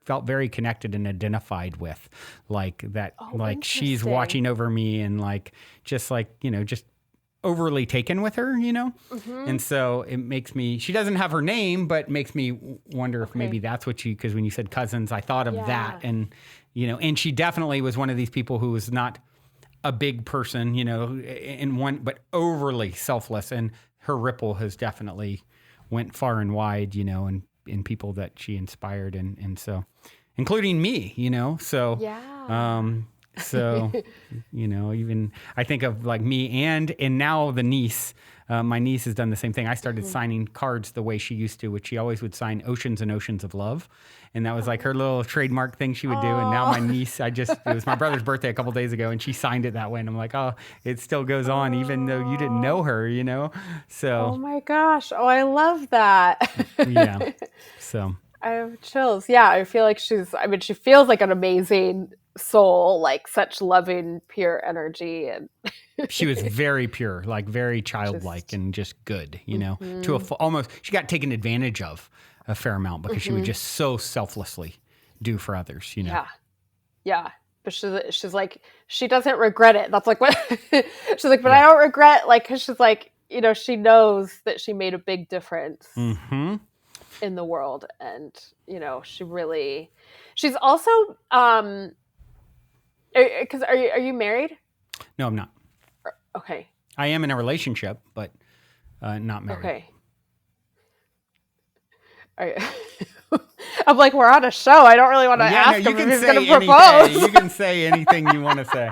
felt very connected and identified with like that, like she's watching over me and like, just like, just overly taken with her, And so it makes me, she doesn't have her name, but makes me wonder if maybe that's what because when you said cousins, I thought of that. And, and she definitely was one of these people who was not a big person, but overly selfless. And her ripple has definitely went far and wide, and in people that she inspired. And so, including me, so, so, even I think of like me and now the niece, my niece has done the same thing. I started signing cards the way she used to, which she always would sign oceans and oceans of love. And that was like her little trademark thing she would do. And now my niece, it was my brother's birthday a couple days ago and she signed it that way. And I'm like, oh, it still goes on even though you didn't know her, So. Oh my gosh. Oh, I love that. Yeah. So. I have chills. Yeah. I feel like she feels like an amazing soul, like such loving, pure energy. And she was very pure, like very childlike and just good, to almost, she got taken advantage of a fair amount because she would just so selflessly do for others, Yeah. Yeah. But she's like, she doesn't regret it. That's like what she's like, but I don't regret, like, cause she's like, she knows that she made a big difference in the world. And, she's also, because are you married? No, I'm not. Okay. I am in a relationship, but not married. Okay. I'm like, we're on a show. I don't really want to ask him if he's going to propose. You can say anything you want to say.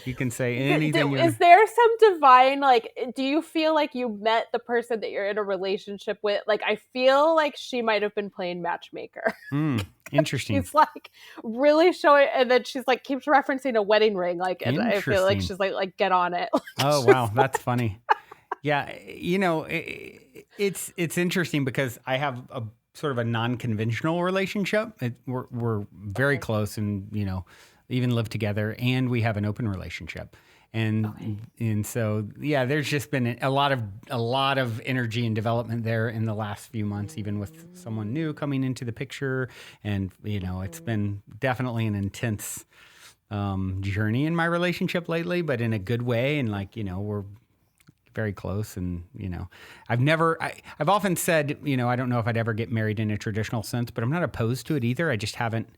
You can say anything. Is there some divine, like, do you feel like you met the person that you're in a relationship with? Like, I feel like she might have been playing matchmaker. Interesting. She's like really showing, and then she's like keeps referencing a wedding ring. Like, and I feel like she's like get on it. Oh, wow. That's funny. Yeah. It's interesting because I have a sort of a non-conventional relationship. We're very close and, even live together, and we have an open relationship. And so yeah, there's just been a lot of energy and development there in the last few months, even with someone new coming into the picture. And it's been definitely an intense journey in my relationship lately, but in a good way. And we're very close. And I've often said, I don't know if I'd ever get married in a traditional sense, but I'm not opposed to it either. I just haven't,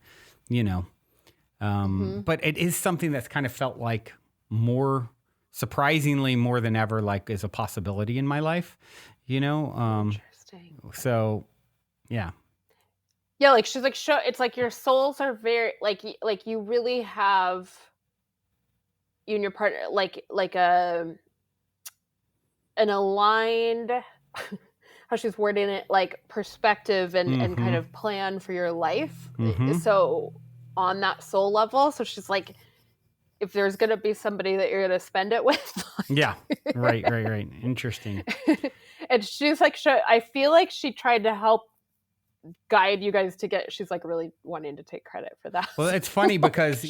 but it is something that's kind of felt like surprisingly more than ever, like is a possibility in my life, Interesting. So yeah. Yeah, like she's like, it's like your souls are very like you really have, you and your partner, like an aligned how she's wording it, like perspective and kind of plan for your life. So on that soul level, so she's like, if there's gonna be somebody that you're gonna spend it with, yeah, right, interesting. And she's like, I feel like she tried to help guide you guys to get. She's like really wanting to take credit for that. Well, it's funny because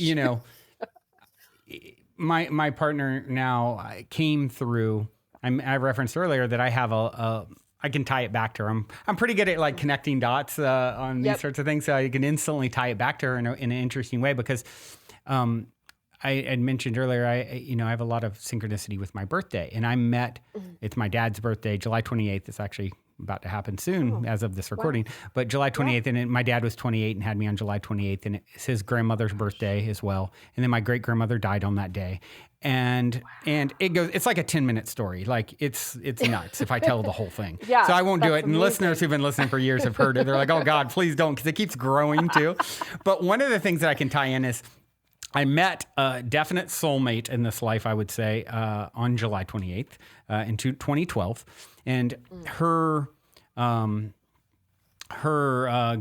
my partner now came through. I referenced earlier that I have I can tie it back to her. I'm pretty good at like connecting dots on these sorts of things, so I can instantly tie it back to her in an interesting way because I had mentioned earlier I have a lot of synchronicity with my birthday, and I met. It's my dad's birthday, July 28th. It's actually about to happen soon as of this recording, but July 28th, and my dad was 28 and had me on July 28th, and it's his grandmother's birthday as well. And then my great grandmother died on that day. And it's like a 10-minute story. Like it's nuts if I tell the whole thing. Yeah, so I won't do it. And amazing. Listeners who've been listening for years have heard it. They're like, oh God, please don't. Cause it keeps growing too. But one of the things that I can tie in is I met a definite soulmate in this life, I would say, on July 28th in 2012. And her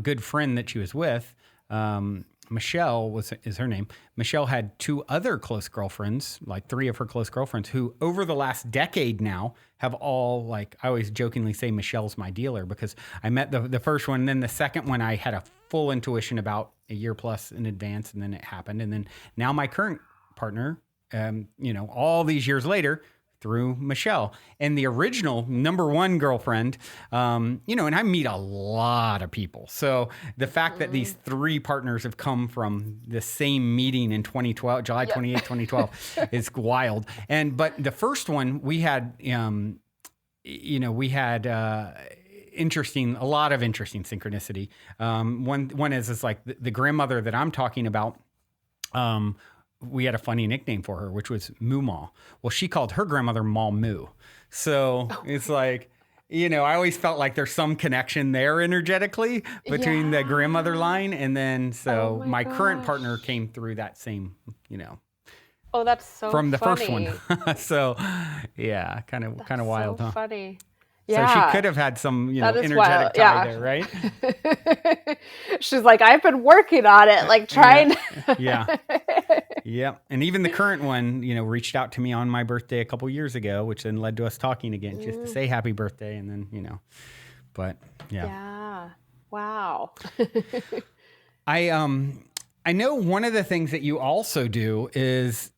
good friend that she was with, Michelle is her name. Michelle had two other close girlfriends, like three of her close girlfriends, who over the last decade now have all, like, I always jokingly say Michelle's my dealer because I met the first one, and then the second one I had a full intuition about a year plus in advance, and then it happened. And then now my current partner, all these years later, through Michelle, and the original number one girlfriend, and I meet a lot of people. So the fact that these three partners have come from the same meeting in 2012, July 28th, 2012 is wild. But the first one we had, a lot of interesting synchronicity. One is like the grandmother that I'm talking about, we had a funny nickname for her, which was Moo Ma. Well, she called her grandmother Ma Moo. So it's like, I always felt like there's some connection there energetically between the grandmother line. And then, so my current partner came through that same, Oh, that's so from the funny. first one. So yeah, kind of wild, so huh? Funny. So Yeah. she could have had some, energetic wild. tie there, right? She's like, I've been working on it, like trying. Yeah. Yeah. And even the current one, reached out to me on my birthday a couple years ago, which then led to us talking again just to say happy birthday. And then, but yeah. Yeah. Wow. I know one of the things that you also do is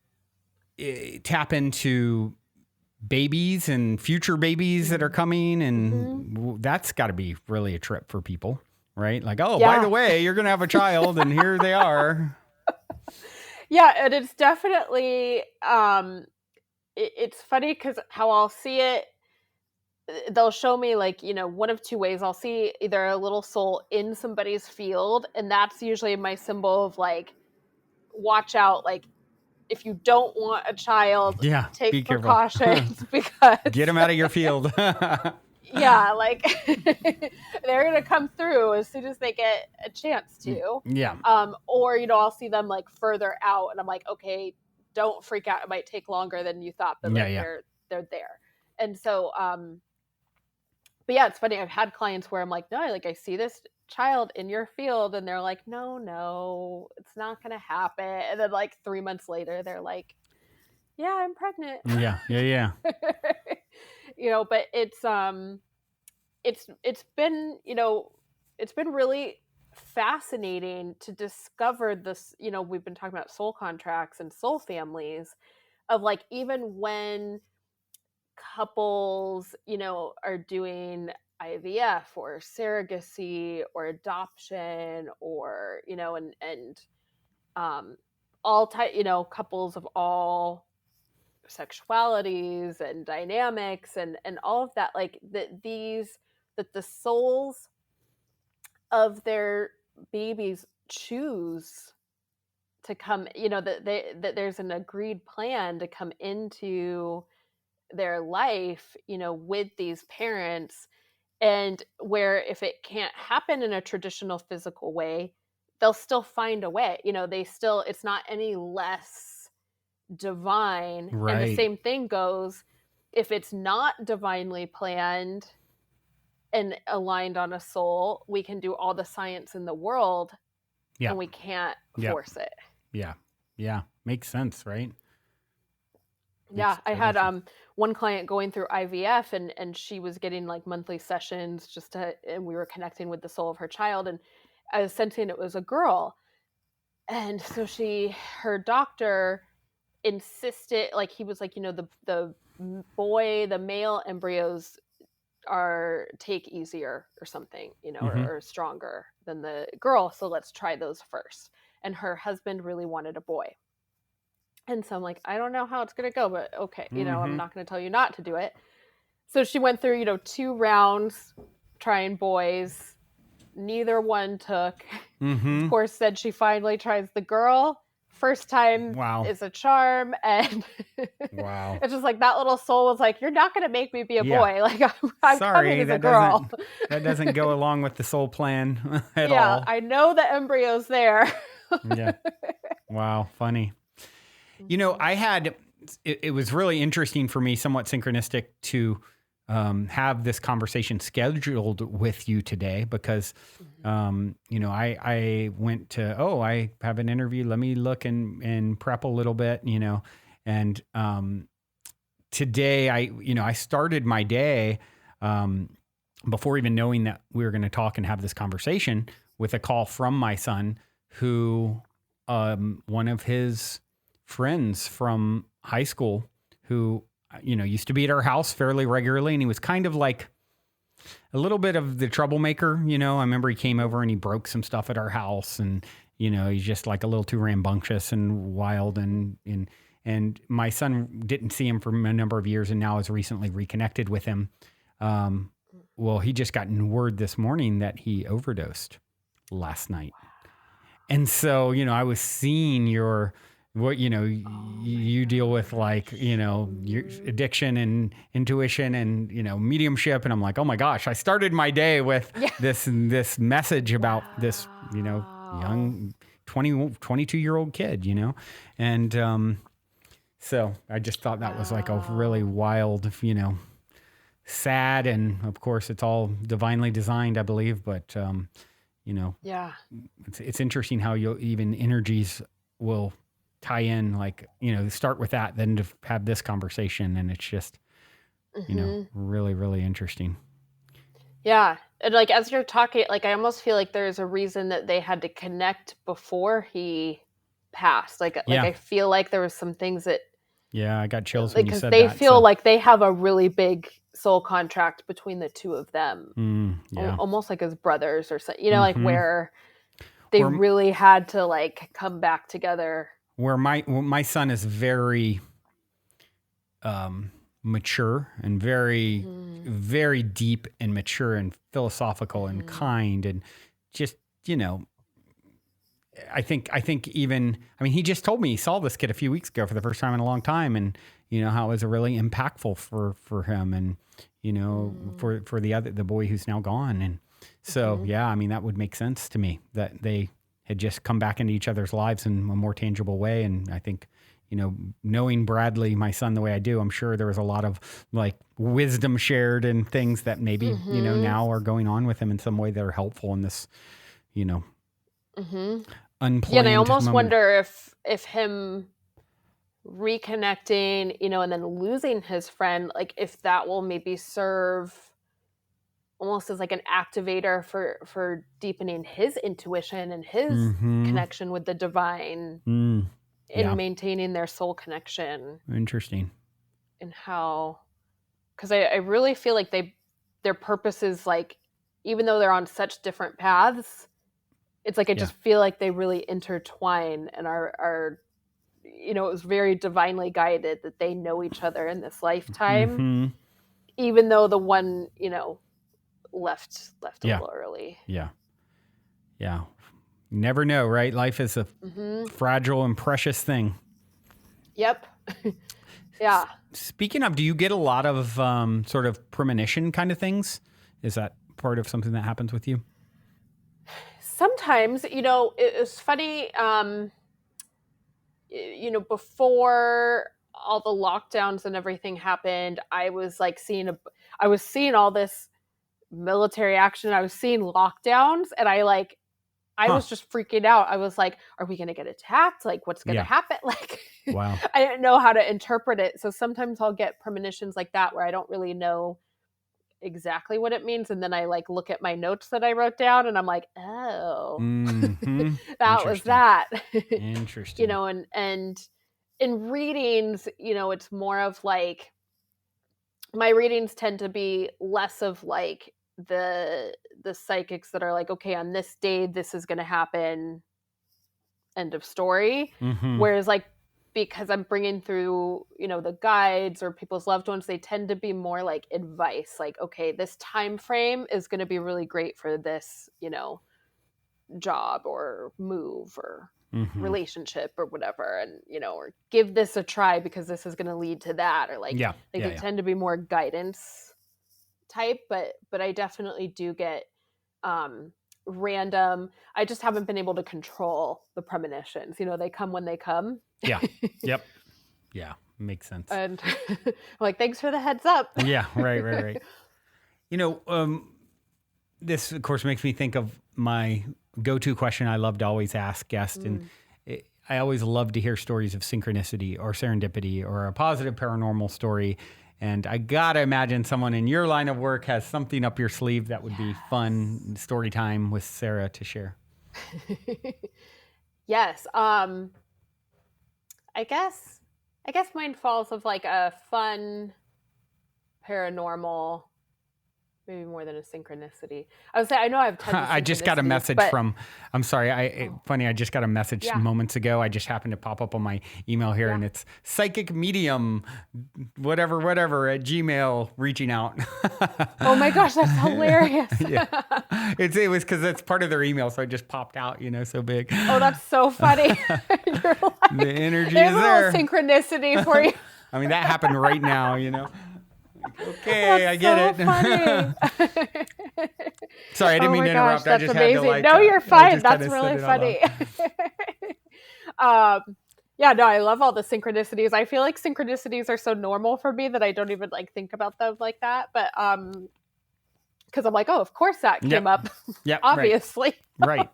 tap into babies and future babies that are coming. And that's got to be really a trip for people, right? Like, by the way, you're going to have a child and here they are. Yeah. And it's definitely, it's funny because how I'll see it, they'll show me like, one of two ways. I'll see either a little soul in somebody's field, and that's usually my symbol of like, watch out, like, if you don't want a child, take precautions because get them out of your field. Yeah, like they're gonna come through as soon as they get a chance to. Yeah. Or I'll see them like further out, and I'm like, okay, don't freak out. It might take longer than you thought, but they're there. And so, but yeah, it's funny. I've had clients where I'm like, no, like I see this child in your field, and they're like, no, it's not gonna happen. And then like 3 months later, they're like, yeah, I'm pregnant. Yeah. But it's been, it's been really fascinating to discover this. We've been talking about soul contracts and soul families, of like, even when couples, are doing IVF or surrogacy or adoption, or, and all type, couples of all sexualities and dynamics, and all of that, like that the souls of their babies choose to come, that there's an agreed plan to come into their life, with these parents. And where if it can't happen in a traditional physical way, they'll still find a way. They still, it's not any less divine. And the Right. same thing goes if it's not divinely planned and aligned on a soul, we can do all the science in the world, Yeah. and we can't Yeah. force it. Yeah. Yeah. Makes sense, right? Yeah, I had one client going through IVF, and she was getting like monthly sessions and we were connecting with the soul of her child, and I was sensing it was a girl. And so her doctor insisted, like, he was like, the boy, the male embryos take easier or something, or stronger than the girl, so let's try those first. And her husband really wanted a boy. And so I'm like, I don't know how it's going to go, but okay, I'm not going to tell you not to do it. So she went through, 2 rounds trying boys. Neither one took. Of course, then she finally tries the girl. First time is a charm. And wow. It's just like that little soul was like, you're not going to make me be a boy. Like, I'm coming as a girl. That doesn't go along with the soul plan at all. Yeah, I know the embryo's there. Yeah. Wow. Funny. It was really interesting for me, somewhat synchronistic, to have this conversation scheduled with you today because, I went to, I have an interview. Let me look and prep a little bit, and today I started my day before even knowing that we were going to talk and have this conversation with a call from my son, who one of his friends from high school who, used to be at our house fairly regularly. And he was kind of like a little bit of the troublemaker. I remember he came over and he broke some stuff at our house, and, he's just like a little too rambunctious and wild. And my son didn't see him for a number of years and now has recently reconnected with him. Well, he just got word this morning that he overdosed last night. And so, I was seeing you deal with, like, your addiction and intuition and, mediumship. And I'm like, oh my gosh, I started my day with this message about this, young 22-year-old kid, and, so I just thought that was like a really wild, sad. And of course it's all divinely designed, I believe, but, it's interesting how even energies will tie in, like, start with that, then to have this conversation. And it's just, really, really interesting. Yeah. And like, as you're talking, like, I almost feel like there's a reason that they had to connect before he passed. I feel like there was some things that, I got chills when you said that. Because they feel like they have a really big soul contract between the two of them. Almost like as brothers or something, like where they really had to, like, come back together. Where my son is very mature and very, very deep and mature and philosophical and kind, and just, I think even, he just told me he saw this kid a few weeks ago for the first time in a long time, and how it was really impactful for him, and for the boy who's now gone. And so that would make sense to me, that they had just come back into each other's lives in a more tangible way. And I think, knowing Bradley, my son, the way I do, I'm sure there was a lot of, like, wisdom shared and things that maybe, now are going on with him in some way that are helpful in this, unplanned and I almost moment. wonder if him reconnecting, and then losing his friend, like, if that will maybe serve almost as like an activator for deepening his intuition and his connection with the divine. in maintaining their soul connection. Interesting. And how, because I really feel like their purpose is like, even though they're on such different paths, it's like I just feel like they really intertwine and are it was very divinely guided that they know each other in this lifetime, even though the one, left a little early. Yeah. You never know, right? Life is a fragile and precious thing. Yep. Yeah. Speaking of, do you get a lot of sort of premonition kind of things? Is that part of something that happens with you? Sometimes, it was funny, before all the lockdowns and everything happened, I was like seeing all this military action. I was seeing lockdowns, and I was just freaking out. I was like, are we going to get attacked? Like, what's going to happen? Like, wow. I didn't know how to interpret it. So sometimes I'll get premonitions like that where I don't really know exactly what it means. And then I like look at my notes that I wrote down and I'm like, oh, that was that. Interesting. And in readings, it's more of like, my readings tend to be less of like the psychics that are like, okay, on this day, this is going to happen. End of story. Whereas like, because I'm bringing through, the guides or people's loved ones, they tend to be more like advice. Like, okay, this time frame is going to be really great for this, job or move or relationship or whatever. And, or give this a try because this is going to lead to that. Or like, they tend to be more guidance type, but I definitely do get random. I just haven't been able to control the premonitions. They come when they come. Yeah. Yep. Yeah. Makes sense. And I'm like, thanks for the heads up. Yeah. Right. This of course makes me think of my go-to question I love to always ask guests. And I always love to hear stories of synchronicity or serendipity or a positive paranormal story. And I gotta imagine someone in your line of work has something up your sleeve that would be fun story time with Sarah to share. Yes. I guess mine falls of like a fun paranormal, maybe more than a synchronicity. I would say I know I have tons of I just got a message from, I'm sorry, I just got a message moments ago. I just happened to pop up on my email here and it's psychic medium, whatever, at Gmail reaching out. Oh my gosh, that's hilarious. It was because that's part of their email. So it just popped out, so big. Oh, that's so funny. You're like, the energy there's is there. A little synchronicity for you. I mean, that happened right now, Okay, I get it. Sorry, I didn't mean to interrupt. That's I just amazing. had to like. No, you're fine. That's really funny. I love all the synchronicities. I feel like synchronicities are so normal for me that I don't even like think about them like that. But because I'm like, oh, of course that came up. Yep, obviously. Right.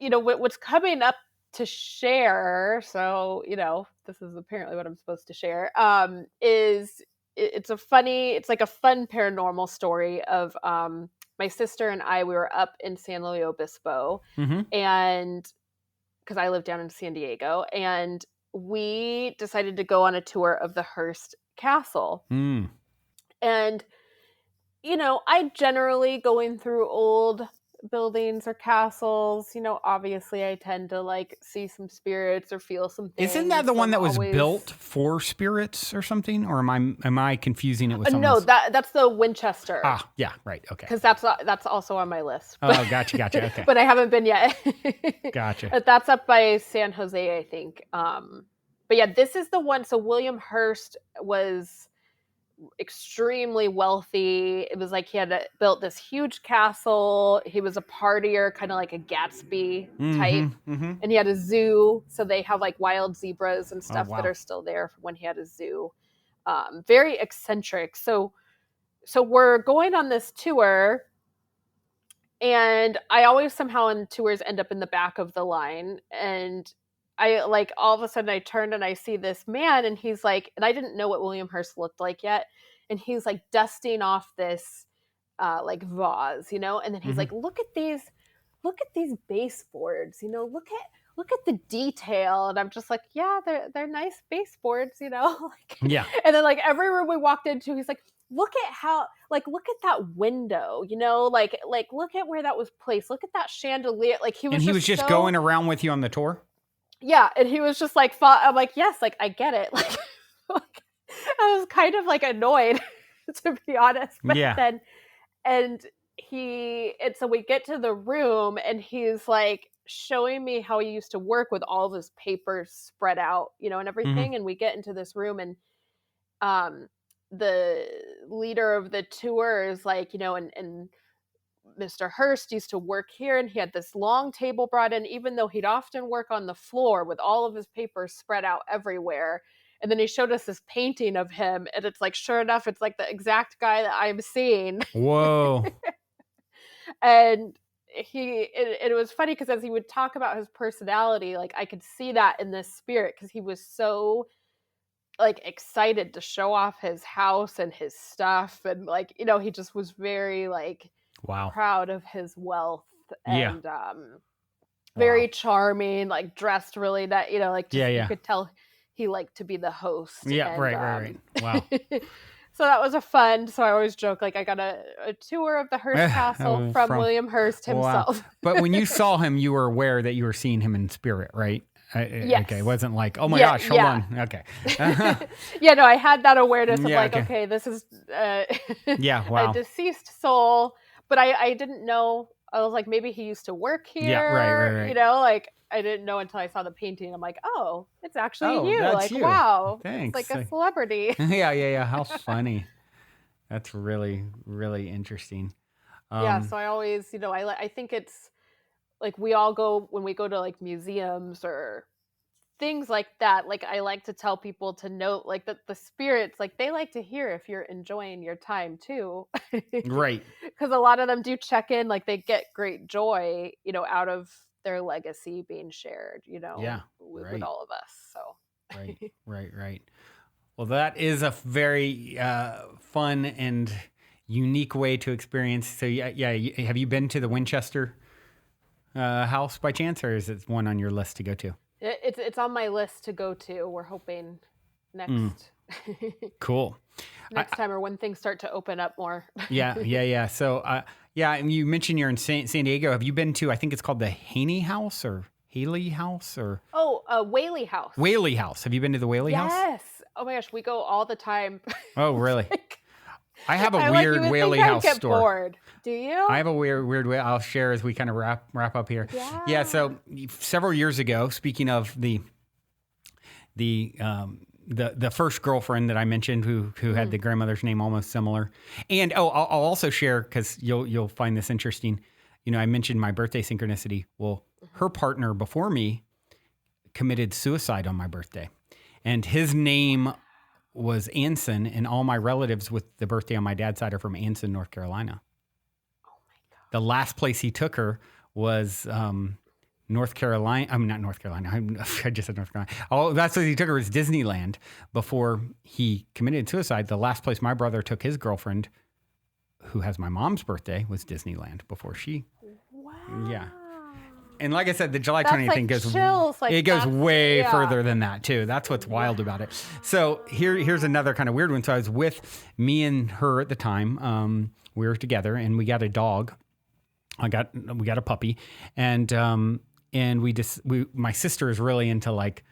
What's coming up to share, so this is apparently what I'm supposed to share, is it's like a fun paranormal story of my sister and I. We were up in San Luis Obispo, and because I live down in San Diego, and we decided to go on a tour of the Hearst Castle. And I generally, going through old buildings or castles, obviously I tend to like see some spirits or feel some things. Isn't that the one that was built for spirits or something? Or am I confusing it with something else? No, that's the Winchester. Ah, yeah, right, okay. Because that's also on my list. Oh, gotcha, okay. But I haven't been yet. Gotcha. But that's up by San Jose, I think. But yeah, this is the one. So William Hearst was extremely wealthy. It was like he had built this huge castle. He was a partier, kind of like a Gatsby type. And he had a zoo. So they have like wild zebras and stuff that are still there from when he had a zoo. Very eccentric. So we're going on this tour, and I always somehow in tours end up in the back of the line. And I like all of a sudden I turned and I see this man, and he's like, and I didn't know what William Hearst looked like yet. And he's like dusting off this like vase, and then he's like, look at these look at these baseboards, look at the detail. And I'm just like, yeah, they're nice baseboards, like, Yeah. and then like every room we walked into, he's like, look at that window, like look at where that was placed. Look at that chandelier. Like And he was just going around with you on the tour? Yeah. And he was just like, I'm like, yes, like I get it. Like I was kind of like annoyed to be honest. But then, and so we get to the room and he's like showing me how he used to work with all of his papers spread out, and everything. Mm-hmm. And we get into this room and, the leader of the tour is like, and Mr. Hurst used to work here and he had this long table brought in, even though he'd often work on the floor with all of his papers spread out everywhere. And then he showed us this painting of him and it's like, sure enough, it's like the exact guy that I'm seeing. Whoa. And it was funny because as he would talk about his personality, like I could see that in this spirit because he was so like excited to show off his house and his stuff. And like, he just was very like proud of his wealth and very charming, like dressed really that, like just, you could tell he liked to be the host. Yeah. And, right. Wow. So that was so I always joke, like I got a tour of the Hearst Castle from William Hearst himself. Wow. But when you saw him, you were aware that you were seeing him in spirit, right? Yes. Okay. It wasn't like, oh my gosh, hold on. Okay. Yeah, no, I had that awareness of okay, this is a deceased soul. But I didn't know. I was like, maybe he used to work here. Yeah, right. Like I didn't know until I saw the painting. I'm like, oh, it's actually you. That's like, you. Wow. Thanks. It's like a celebrity. Yeah. How funny. That's really, really interesting. So I always, I think it's like we all go when we go to like museums or things like that. Like I like to tell people to note like that the spirits, like they like to hear if you're enjoying your time too. Right. Because a lot of them do check in, like they get great joy, out of their legacy being shared, with all of us. So Right. Well, that is a very fun and unique way to experience. So have you been to the Winchester house by chance, or is it one on your list to go to? It's on my list to go to. We're hoping next. Cool. Next time, or when things start to open up more. Yeah. So, and you mentioned you're in San Diego. Have you been to? I think it's called the Haney House or Haley House or Whaley House. Whaley House. Have you been to the Whaley House? Yes. Oh my gosh, we go all the time. Oh, really? I have a weird Whaley House store. Bored. Do you? I have a weird way I'll share as we kind of wrap up here. Yeah. So several years ago, speaking of the first girlfriend that I mentioned who had the grandmother's name almost similar, and I'll also share because you'll find this interesting. I mentioned my birthday synchronicity. Well, her partner before me committed suicide on my birthday, and his name was Anson, and all my relatives with the birthday on my dad's side are from Anson, North Carolina. Oh my God. The last place he took her was North Carolina. I mean, not North Carolina. I just said North Carolina. Oh, that's what he took her was Disneyland before he committed suicide. The last place my brother took his girlfriend, who has my mom's birthday, was Disneyland before she. Wow. Yeah. And like I said, the July 20th thing goes chills, like it goes way further than that too. That's what's wild about it. So here's another kind of weird one. So I was with me and her at the time. We were together and we got a dog. We got a puppy, and my sister is really into like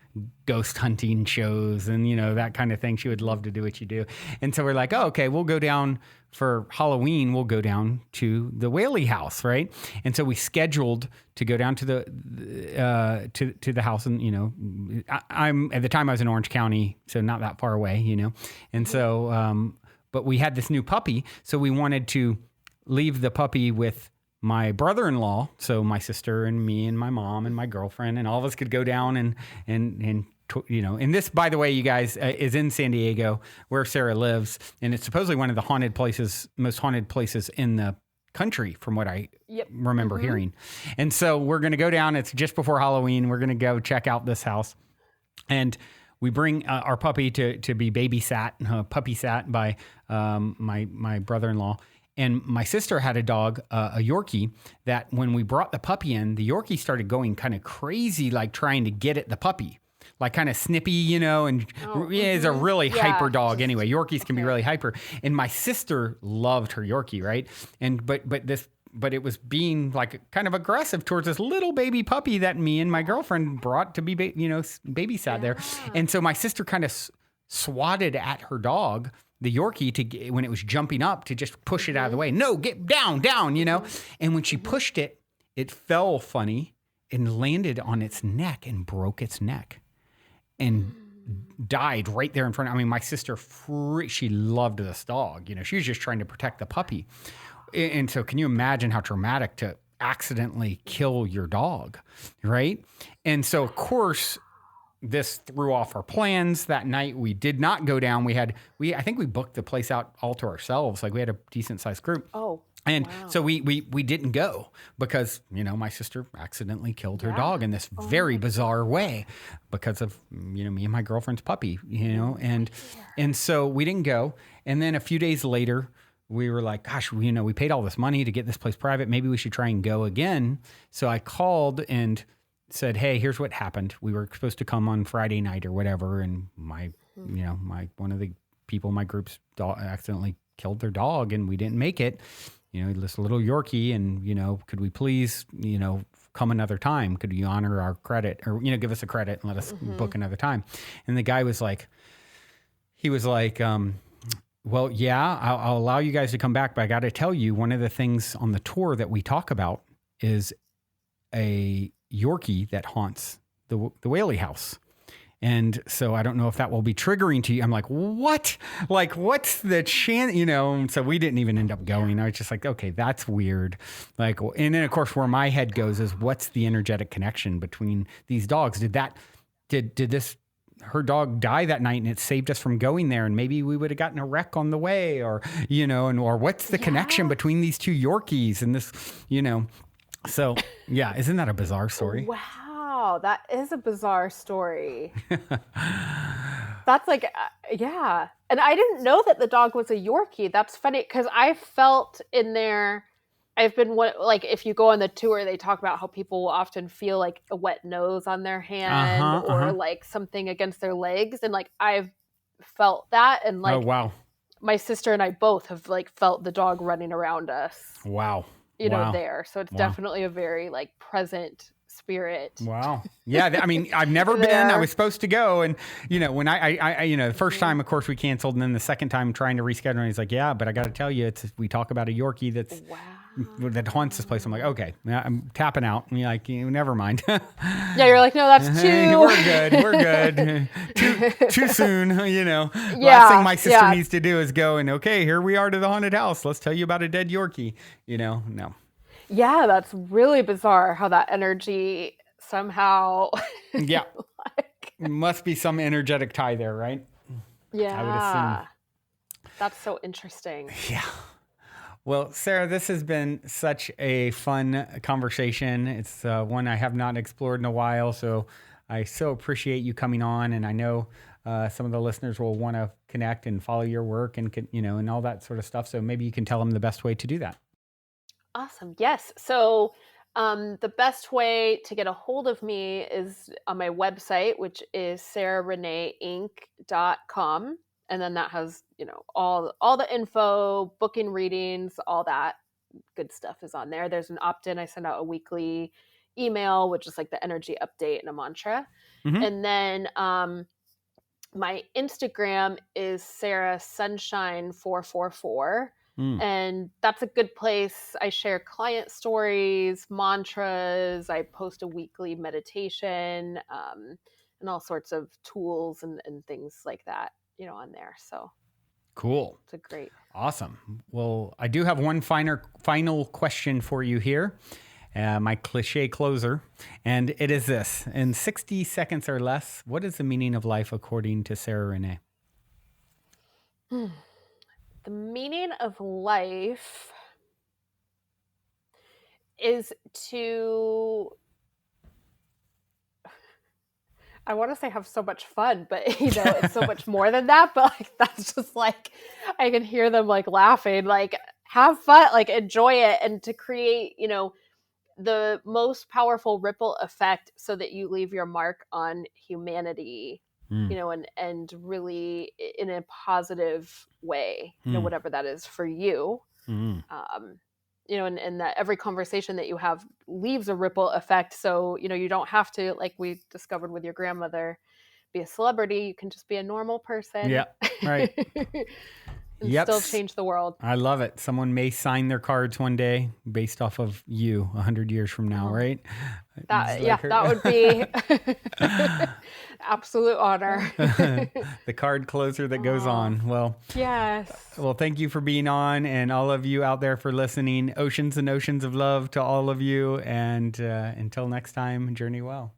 ghost hunting shows and that kind of thing. She would love to do what you do, and so we're like, oh, okay, we'll go down for Halloween. We'll go down to the Whaley House, right? And so we scheduled to go down to the to the house, and I'm at the time I was in Orange County, so not that far away, and so but we had this new puppy, so we wanted to leave the puppy with my brother-in-law, so my sister and me and my mom and my girlfriend, and all of us could go down and this, by the way, you guys, is in San Diego where Sarah lives, and it's supposedly one of the most haunted places in the country, from what I remember hearing. And so we're going to go down. It's just before Halloween. We're going to go check out this house, and we bring our puppy to be puppy sat by my brother-in-law. And my sister had a dog, a Yorkie, that when we brought the puppy in, the Yorkie started going kind of crazy, like trying to get at the puppy. Like kind of snippy, and is a really hyper dog anyway. Yorkies can be really hyper. And my sister loved her Yorkie, right? And but it was being like kind of aggressive towards this little baby puppy that me and my girlfriend brought to be, babysat there. And so my sister kind of swatted at her dog, the Yorkie, when it was jumping up, to just push it out of the way. No, get down, And when she pushed it, it fell funny and landed on its neck and broke its neck. And died right there in front. I mean, my sister, she loved this dog. She was just trying to protect the puppy. And so can you imagine how traumatic to accidentally kill your dog, right? And so, of course, this threw off our plans. That night, we did not go down. I think we booked the place out all to ourselves. Like, we had a decent-sized group. Oh. And so we didn't go because, my sister accidentally killed her dog in this very bizarre way because of, me and my girlfriend's puppy, and so we didn't go. And then a few days later, we were like, gosh, we paid all this money to get this place private. Maybe we should try and go again. So I called and said, hey, here's what happened. We were supposed to come on Friday night or whatever. And one of the people in my group's dog accidentally killed their dog and we didn't make it. This little Yorkie, and, could we please, come another time? Could you honor our credit or, give us a credit and let us book another time? And the guy was like, well, yeah, I'll allow you guys to come back, but I got to tell you, one of the things on the tour that we talk about is a Yorkie that haunts the Whaley house. And so I don't know if that will be triggering to you. I'm like, what? Like, what's the chance? So we didn't even end up going. I was just like, okay, that's weird. Like, and then of course, where my head goes is, what's the energetic connection between these dogs? Did her dog die that night and it saved us from going there? And maybe we would have gotten a wreck on the way, or, or what's the connection between these two Yorkies and this, So yeah, isn't that a bizarre story? Wow, that is a bizarre story. That's like, yeah. And I didn't know that the dog was a Yorkie. That's funny because I felt in there, I've been like, if you go on the tour, they talk about how people will often feel like a wet nose on their hand or like something against their legs. And like, I've felt that. And like, oh, wow. My sister and I both have like felt the dog running around us. Wow. There. So it's definitely a very like present spirit. Wow. Yeah. I mean, I've never been. I was supposed to go. And, when I the first time, of course, we canceled. And then the second time trying to reschedule, and he's like, yeah, but I got to tell you, we talk about a Yorkie that haunts this place. I'm like, okay, I'm tapping out. And you're like, never mind. Yeah. You're like, no, that's too. We're good. too soon. Last thing my sister needs to do is go and, okay, here we are to the haunted house. Let's tell you about a dead Yorkie, no. Yeah, that's really bizarre how that energy somehow. Yeah. Must be some energetic tie there, right? Yeah. I would assume. That's so interesting. Yeah. Well, Sarah, this has been such a fun conversation. It's one I have not explored in a while, so I so appreciate you coming on. And I know some of the listeners will want to connect and follow your work and, and all that sort of stuff. So maybe you can tell them the best way to do that. Awesome. Yes. So the best way to get a hold of me is on my website, which is sarahreneeinc.com. And then that has, all the info, booking readings, all that good stuff is on there. There's an opt-in. I send out a weekly email, which is like the energy update and a mantra. Mm-hmm. And then my Instagram is Sarah Sunshine 444. And that's a good place. I share client stories, mantras. I post a weekly meditation, and all sorts of tools and things like that, on there. So cool. It's a great. Awesome. Well, I do have one final question for you here. My cliche closer. And it is this: in 60 seconds or less, what is the meaning of life according to Sarah Renee? The meaning of life is to, I want to say have so much fun, but it's so much more than that. But like, that's just like, I can hear them like laughing, like have fun, like enjoy it, and to create, the most powerful ripple effect so that you leave your mark on humanity, Mm, and really in a positive way, mm, whatever that is for you. mm. Um, and that every conversation that you have leaves a ripple effect. So, you don't have to, like we discovered with your grandmother, be a celebrity. You can just be a normal person Yeah, right. and Yep. still change the world. I love it. Someone may sign their cards one day based off of you 100 years from now, Oh, right? Just that, yeah, like her. that would be absolute honor. The card closer that goes Oh, on. yes. Well, thank you for being on, and all of you out there for listening. Oceans and oceans of love to all of you. And until next time, journey well.